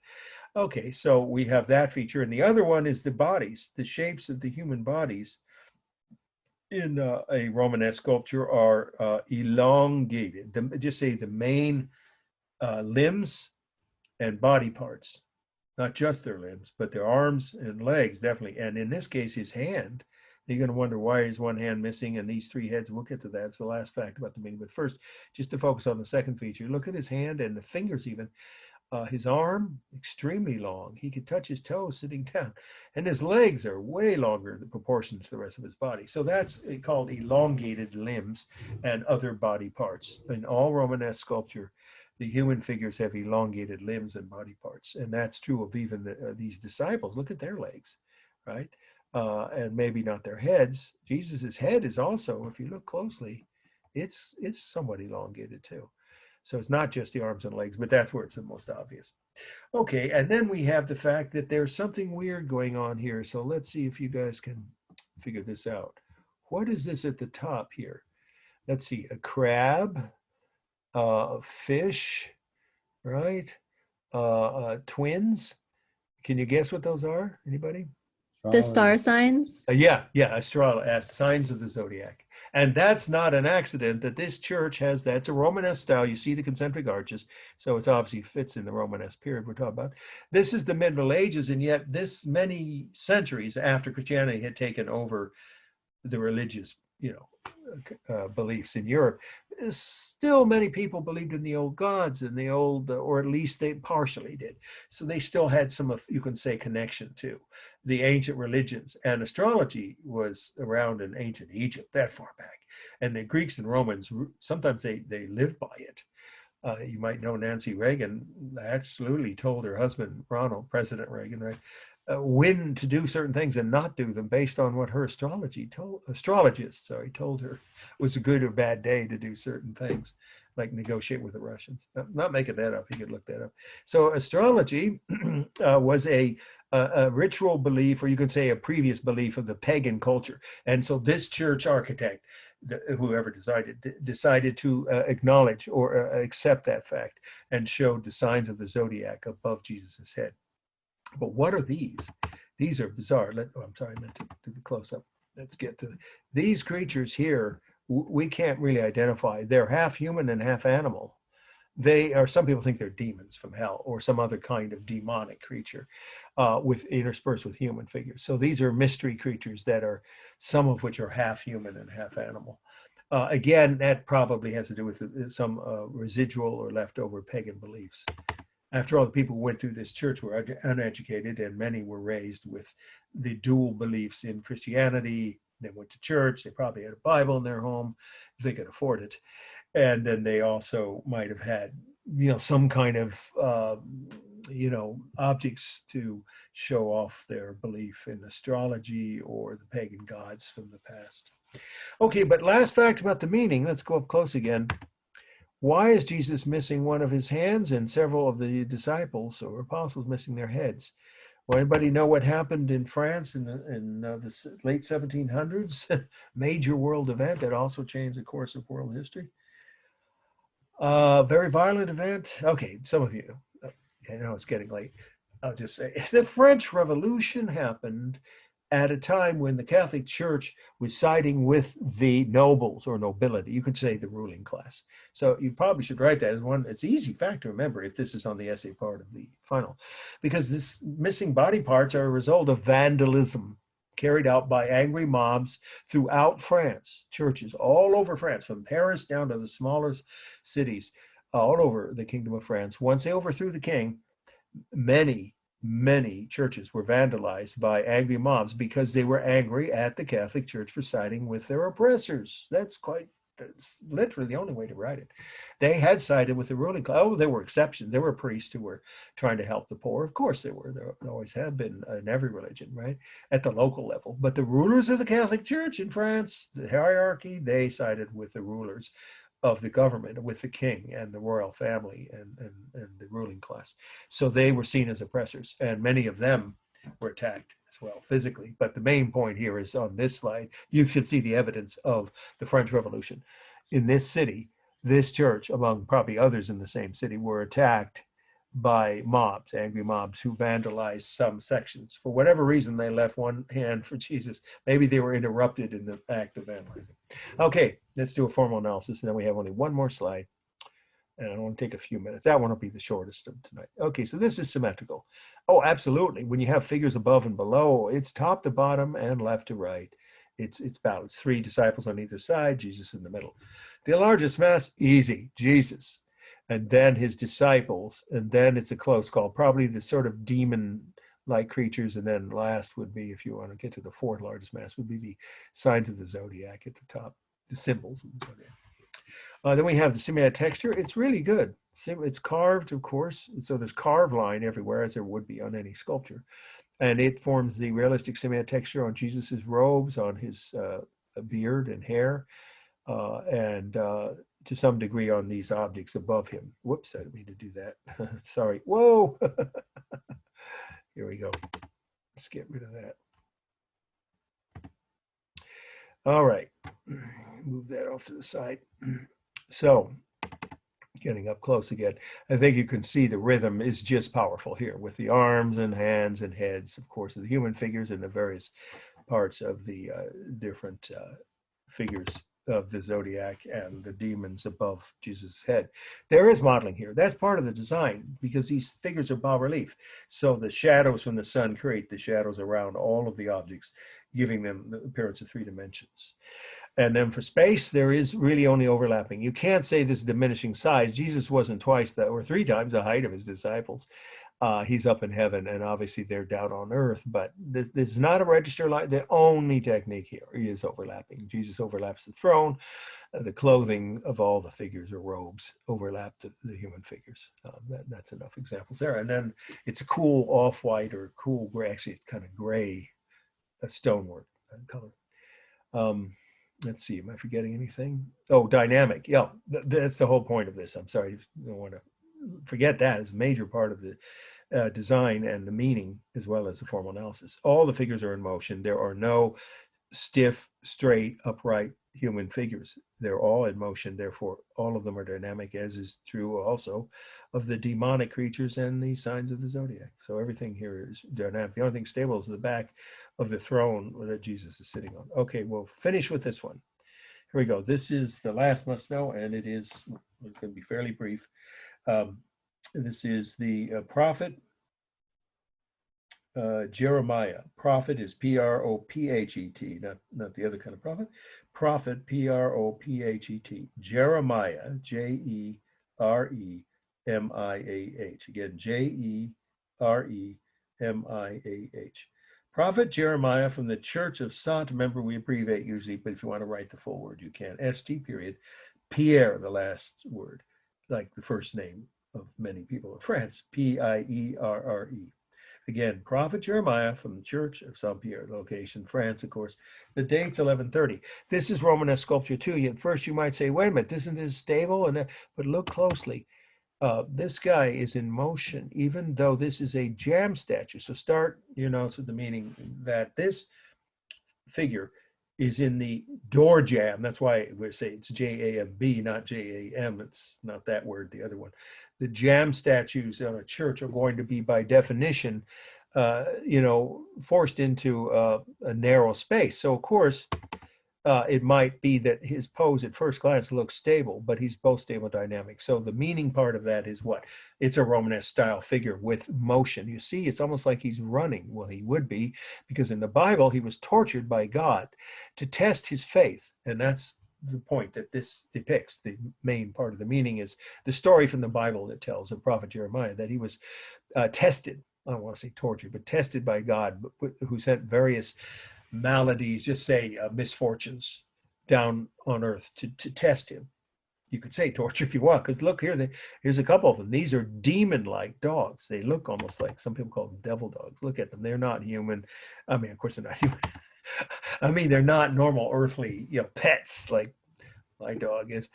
Okay, so we have that feature. And the other one is the bodies. The shapes of the human bodies in a Romanesque sculpture are elongated. Just say the main limbs and body parts. Not just their limbs, but their arms and legs, definitely. And in this case, his hand. You're going to wonder why is one hand missing and these 3 heads. We'll get to that. It's the last fact about the meaning. But first, just to focus on the second feature, look at his hand and the fingers even. His arm, extremely long. He could touch his toes sitting down. And his legs are way longer in proportion to the rest of his body. So that's called elongated limbs and other body parts. In all Romanesque sculpture, the human figures have elongated limbs and body parts. And that's true of even these disciples. Look at their legs, right? And maybe not their heads. Jesus's head is also, if you look closely, it's somewhat elongated too. So it's not just the arms and legs, but that's where it's the most obvious. Okay, and then we have the fact that there's something weird going on here. So let's see if you guys can figure this out. What is this at the top here? Let's see, a crab, fish, right? Twins. Can you guess what those are? Anybody? The star signs. Yeah, astrology, signs of the zodiac. And that's not an accident that this church has that. It's a Romanesque style. You see the concentric arches, so it obviously fits in the Romanesque period we're talking about. This is the Middle Ages, and yet this many centuries after Christianity had taken over the religious, beliefs in Europe, still many people believed in the old gods and the old, or at least they partially did. So they still had some of, you can say, connection to the ancient religions. And astrology was around in ancient Egypt, that far back. And the Greeks and Romans, sometimes they lived by it. You might know Nancy Reagan absolutely told her husband, President Reagan, right, when to do certain things and not do them based on what her astrologist told her was a good or bad day to do certain things, like negotiate with the Russians. I'm not making that up. You could look that up. So astrology was a ritual belief, or you could say a previous belief of the pagan culture. And so this church architect, whoever decided to acknowledge or accept that fact and showed the signs of the zodiac above Jesus's head. But what are these? These are bizarre. I'm sorry, I meant to do the close-up. Let's get to these creatures here. We can't really identify. They're half human and half animal. some people think they're demons from hell or some other kind of demonic creature with interspersed with human figures. So these are mystery creatures that are, some of which are half human and half animal. Again, that probably has to do with some residual or leftover pagan beliefs. After all, the people who went through this church were uneducated, and many were raised with the dual beliefs in Christianity. They went to church. They probably had a Bible in their home if they could afford it. And then they also might have had, some kind of, objects to show off their belief in astrology or the pagan gods from the past. Okay, but last fact about the meaning. Let's go up close again. Why is Jesus missing one of his hands and several of the disciples or apostles missing their heads? Well, anybody know what happened in France in the late 1700s? Major world event that also changed the course of world history. Very violent event. Okay, some of you, I know it's getting late. I'll just say the French Revolution happened at a time when the Catholic Church was siding with the nobles or nobility. You could say the ruling class. So you probably should write that as one. It's an easy fact to remember if this is on the essay part of the final, because this missing body parts are a result of vandalism carried out by angry mobs throughout France, churches all over France, from Paris down to the smaller cities all over the Kingdom of France. Once they overthrew the king, many churches were vandalized by angry mobs because they were angry at the Catholic Church for siding with their oppressors. That's literally the only way to write it. They had sided with the ruling class. Oh, there were exceptions. There were priests who were trying to help the poor. Of course there were. There always have been in every religion, right? At the local level. But the rulers of the Catholic Church in France, the hierarchy, they sided with the rulers of the government, with the king and the royal family and the ruling class. So they were seen as oppressors, and many of them were attacked as well physically. But the main point here is on this slide, you can see the evidence of the French Revolution. In this city, this church, among probably others in the same city, were attacked by mobs, angry mobs who vandalized some sections. For whatever reason, they left one hand for Jesus. Maybe they were interrupted in the act of vandalizing. Okay, let's do a formal analysis, and then we have only one more slide. And I want to take a few minutes. That one will be the shortest of tonight. Okay, so this is symmetrical. Oh, absolutely. When you have figures above and below, it's top to bottom and left to right. It's balanced. 3 disciples on either side, Jesus in the middle. The largest mass, easy, Jesus. And then his disciples, and then it's a close call, probably the sort of demon-like creatures, and then last would be, if you want to get to the 4th largest mass, would be the signs of the zodiac at the top, the symbols of the zodiac. Then we have the semitic texture. It's really good. It's carved, of course, so there's carved line everywhere, as there would be on any sculpture. And it forms the realistic semitic texture on Jesus's robes, on his beard and hair, and to some degree on these objects above him. Whoops, I didn't mean to do that. Sorry. Whoa. Here we go. Let's get rid of that. All right. Move that off to the side. So, getting up close again, I think you can see the rhythm is just powerful here with the arms and hands and heads, of course, of the human figures and the various parts of the different figures of the zodiac and the demons above Jesus' head. There is modeling here. That's part of the design because these figures are bas-relief. So the shadows from the sun create the shadows around all of the objects, giving them the appearance of 3 dimensions. And then for space, there is really only overlapping. You can't say this is diminishing size. Jesus wasn't twice that or 3 times the height of his disciples. He's up in heaven, and obviously they're down on earth, but this is not a register line. The only technique here is overlapping. Jesus overlaps the throne. The clothing of all the figures or robes overlap the human figures. That's enough examples there. And then it's a cool off-white or cool gray, actually it's kind of gray stonework color. Let's see, am I forgetting anything? Oh, dynamic. Yeah, that's the whole point of this. I'm sorry, you don't want to forget that. It's a major part of the design and the meaning, as well as the formal analysis. All the figures are in motion. There are no stiff, straight, upright human figures. They're all in motion. Therefore, all of them are dynamic, as is true also of the demonic creatures and the signs of the zodiac. So everything here is dynamic. The only thing stable is the back of the throne that Jesus is sitting on. Okay, we'll finish with this one. Here we go. This is the last must know, and it's going to be fairly brief. This is the prophet Jeremiah. Prophet is Prophet, not the other kind of prophet. Prophet, Prophet. Jeremiah, Jeremiah. Again, Jeremiah. Prophet Jeremiah from the Church of Saint. Remember, we abbreviate usually, but if you want to write the full word, you can. St. Period. Pierre, the last word, like the first name of many people in France. Pierre. Again, Prophet Jeremiah from the Church of Saint Pierre, location, France, of course. The date's 1130. This is Romanesque sculpture too. At first, you might say, "Wait a minute, isn't this stable?" But look closely. This guy is in motion, even though this is a jam statue. So start, so the meaning that this figure is in the door jamb. That's why we say it's J-A-M-B, not J-A-M. It's not that word, the other one. The jam statues on a church are going to be, by definition, forced into a narrow space. So, of course, it might be that his pose at first glance looks stable, but he's both stable and dynamic. So the meaning part of that is what? It's a Romanesque style figure with motion. You see, it's almost like he's running. Well, he would be, because in the Bible, he was tortured by God to test his faith. And that's the point that this depicts. The main part of the meaning is the story from the Bible that tells of prophet Jeremiah, that he was tested. I don't want to say tortured, but tested by God, who sent various maladies, just say misfortunes, down on earth to test him. You could say torture if you want, because look here, here's a couple of them. These are demon-like dogs. They look almost like, some people call them devil dogs. Look at them. They're not human. I mean, of course they're not human. I mean, they're not normal earthly pets like my dog is.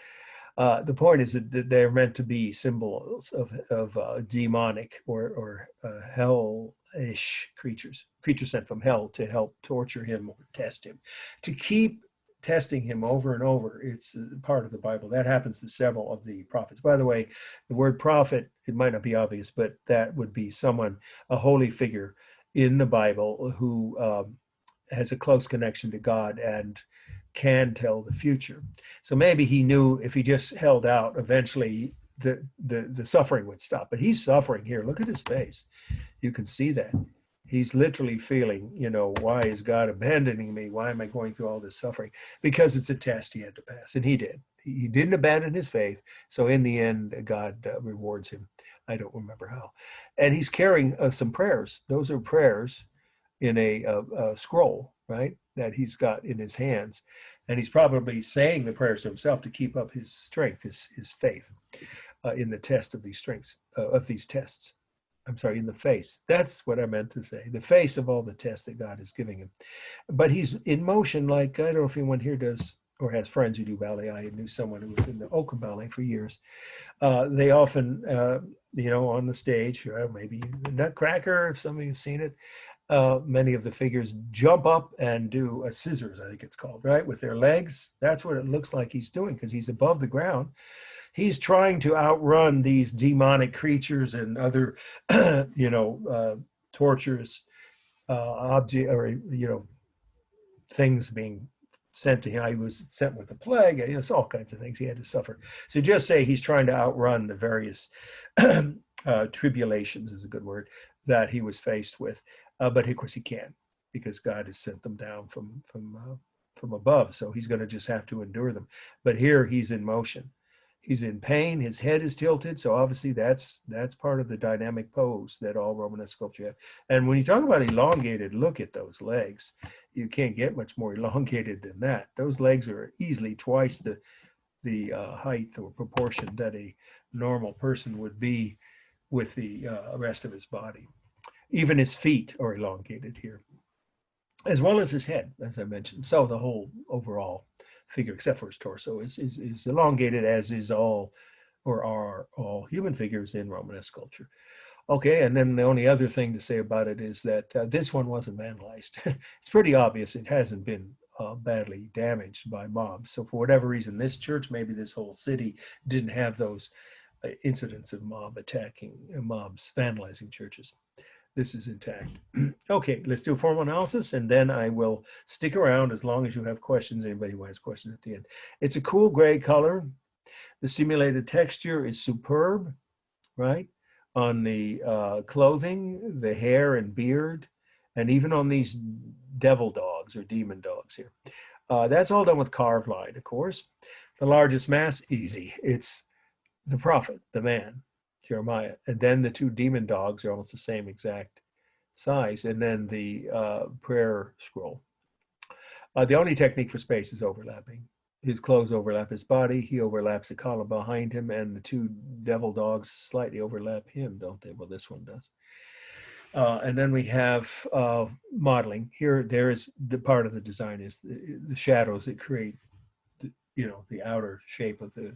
The point is that they're meant to be symbols of demonic or hellish creatures sent from hell to help torture him or test him, to keep testing him over and over. It's part of the Bible. That happens to several of the prophets. By the way, the word prophet, it might not be obvious, but that would be someone, a holy figure in the Bible who has a close connection to God and can tell the future. So maybe he knew if he just held out, eventually the suffering would stop. But he's suffering here. Look at his face. You can see that. He's literally feeling, why is God abandoning me? Why am I going through all this suffering? Because it's a test he had to pass, and he did. He didn't abandon his faith. So in the end, God rewards him. I don't remember how. And he's carrying some prayers. Those are prayers in a scroll, right, that he's got in his hands. And he's probably saying the prayers to himself to keep up his strength, his faith in the test of these strengths, of these tests. I'm sorry, in the face. That's what I meant to say. The face of all the tests that God is giving him. But he's in motion, like, I don't know if anyone here does or has friends who do ballet. I knew someone who was in the Oakland Ballet for years. They often, on the stage, maybe Nutcracker, if some of you have seen it, many of the figures jump up and do a scissors, I think it's called, right, with their legs. That's what it looks like he's doing, because he's above the ground. He's trying to outrun these demonic creatures and other, torturous object or things being sent to him. He was sent with the plague. It's all kinds of things he had to suffer. So just say he's trying to outrun the various tribulations, is a good word, that he was faced with. But of course he can, because God has sent them down from above. So he's going to just have to endure them. But here he's in motion. He's in pain. His head is tilted. So obviously that's part of the dynamic pose that all Romanesque sculpture have. And when you talk about elongated, look at those legs. You can't get much more elongated than that. Those legs are easily twice the height or proportion that a normal person would be with the rest of his body. Even his feet are elongated here, as well as his head, as I mentioned. So the whole overall figure, except for his torso, is elongated, as is all human figures in Romanesque sculpture. Okay, and then the only other thing to say about it is that this one wasn't vandalized. It's pretty obvious it hasn't been badly damaged by mobs. So for whatever reason, this church, maybe this whole city, didn't have those incidents of mobs vandalizing churches. This is intact. Okay, let's do a formal analysis, and then I will stick around as long as you have questions. Anybody who has questions at the end. It's a cool gray color. The simulated texture is superb. right? On the clothing, the hair and beard, and even on these devil dogs or demon dogs here. That's all done with carved line, of course. The largest mass, easy. It's the prophet, the man, Jeremiah. And then the two demon dogs are almost the same exact size. And then the prayer scroll. The only technique for space is overlapping. His clothes overlap his body. He overlaps the column behind him, and the two devil dogs slightly overlap him, don't they? Well, this one does. And then we have modeling. Here, there is the part of the design is the shadows that create, the outer shape of the,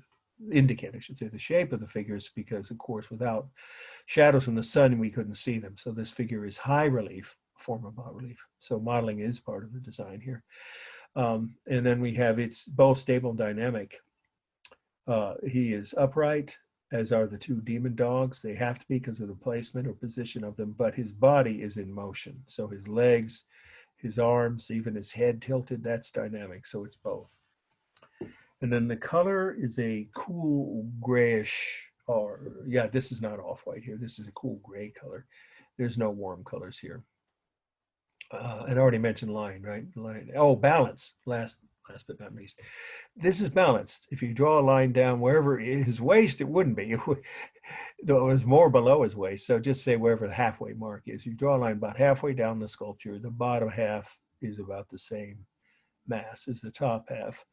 indicate, I should say, the shape of the figures, because, of course, without shadows from the sun, we couldn't see them. So this figure is high relief, a form of bas relief. So modeling is part of the design here. And then we have, it's both stable and dynamic. He is upright, as are the two demon dogs. They have to be because of the placement or position of them, but his body is in motion. So his legs, his arms, even his head tilted, that's dynamic. So it's both. And then the color is a cool grayish, or yeah, this is not off-white here. This is a cool gray color. There's no warm colors here. And I already mentioned line, right? Line. Oh, balance. Last but not least. This is balanced. If you draw a line down wherever his waist, it wouldn't be. It was more below his waist. So just say wherever the halfway mark is. You draw a line about halfway down the sculpture. The bottom half is about the same mass as the top half.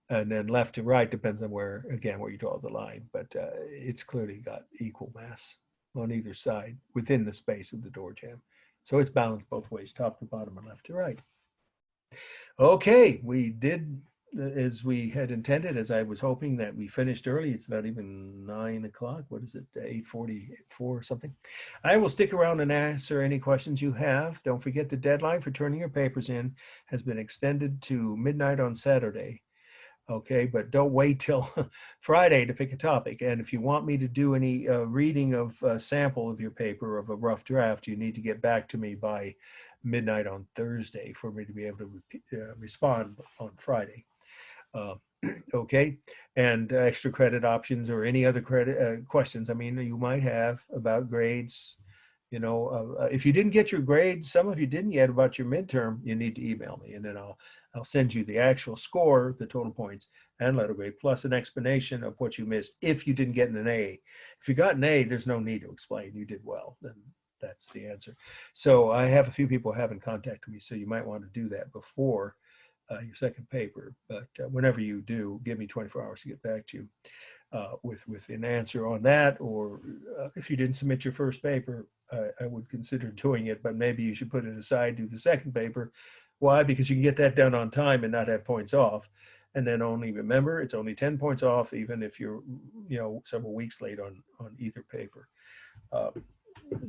And then left to right depends on where you draw the line. But it's clearly got equal mass on either side within the space of the door jamb. So it's balanced both ways, top to bottom and left to right. Okay, we did as we had intended, as I was hoping that we finished early. It's not even 9 o'clock. What is it, 8:44 or something? I will stick around and answer any questions you have. Don't forget the deadline for turning your papers in has been extended to midnight on Saturday. Okay, but don't wait till Friday to pick a topic. And if you want me to do any reading of a sample of your paper, of a rough draft, you need to get back to me by midnight on Thursday for me to be able to respond on Friday. Okay, and extra credit options or any other credit questions, I mean, you might have about grades. If you didn't get your grades, some of you didn't yet about your midterm, you need to email me, and then I'll send you the actual score, the total points, and letter grade, plus an explanation of what you missed if you didn't get an A. If you got an A, there's no need to explain. You did well, then that's the answer. So I have a few people who haven't contacted me, so you might want to do that before your second paper. But whenever you do, give me 24 hours to get back to you with an answer on that. Or if you didn't submit your first paper, I would consider doing it, but maybe you should put it aside, do the second paper. Why? Because you can get that done on time and not have points off. And then only remember, it's only 10 points off, even if you're, several weeks late on either paper.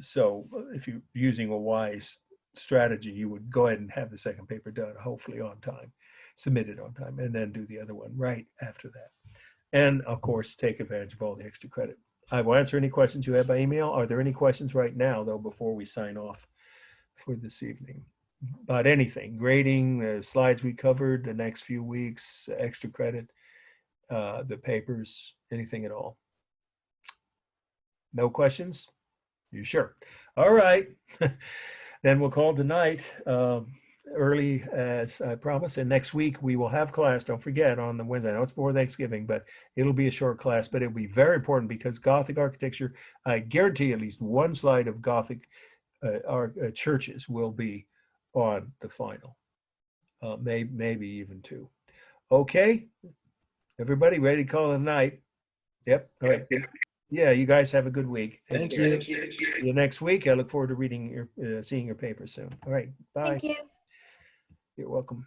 So if you're using a wise strategy, you would go ahead and have the second paper done, hopefully on time, submit it on time, and then do the other one right after that. And of course, take advantage of all the extra credit. I will answer any questions you have by email. Are there any questions right now, though, before we sign off for this evening? About anything, grading, the slides we covered, the next few weeks, extra credit, the papers, anything at all? No questions? You sure? All right. Then we'll call tonight early, as I promised. And next week we will have class. Don't forget, on the Wednesday. I know it's before Thanksgiving, but it'll be a short class. But it'll be very important because Gothic architecture, I guarantee at least one slide of Gothic churches will be on the final. Maybe even two. Okay. Everybody ready to call it a night? Yep. All right. Yeah, you guys have a good week. Thank you. See you next week. I look forward to seeing your papers soon. All right. Bye. Thank you. You're welcome.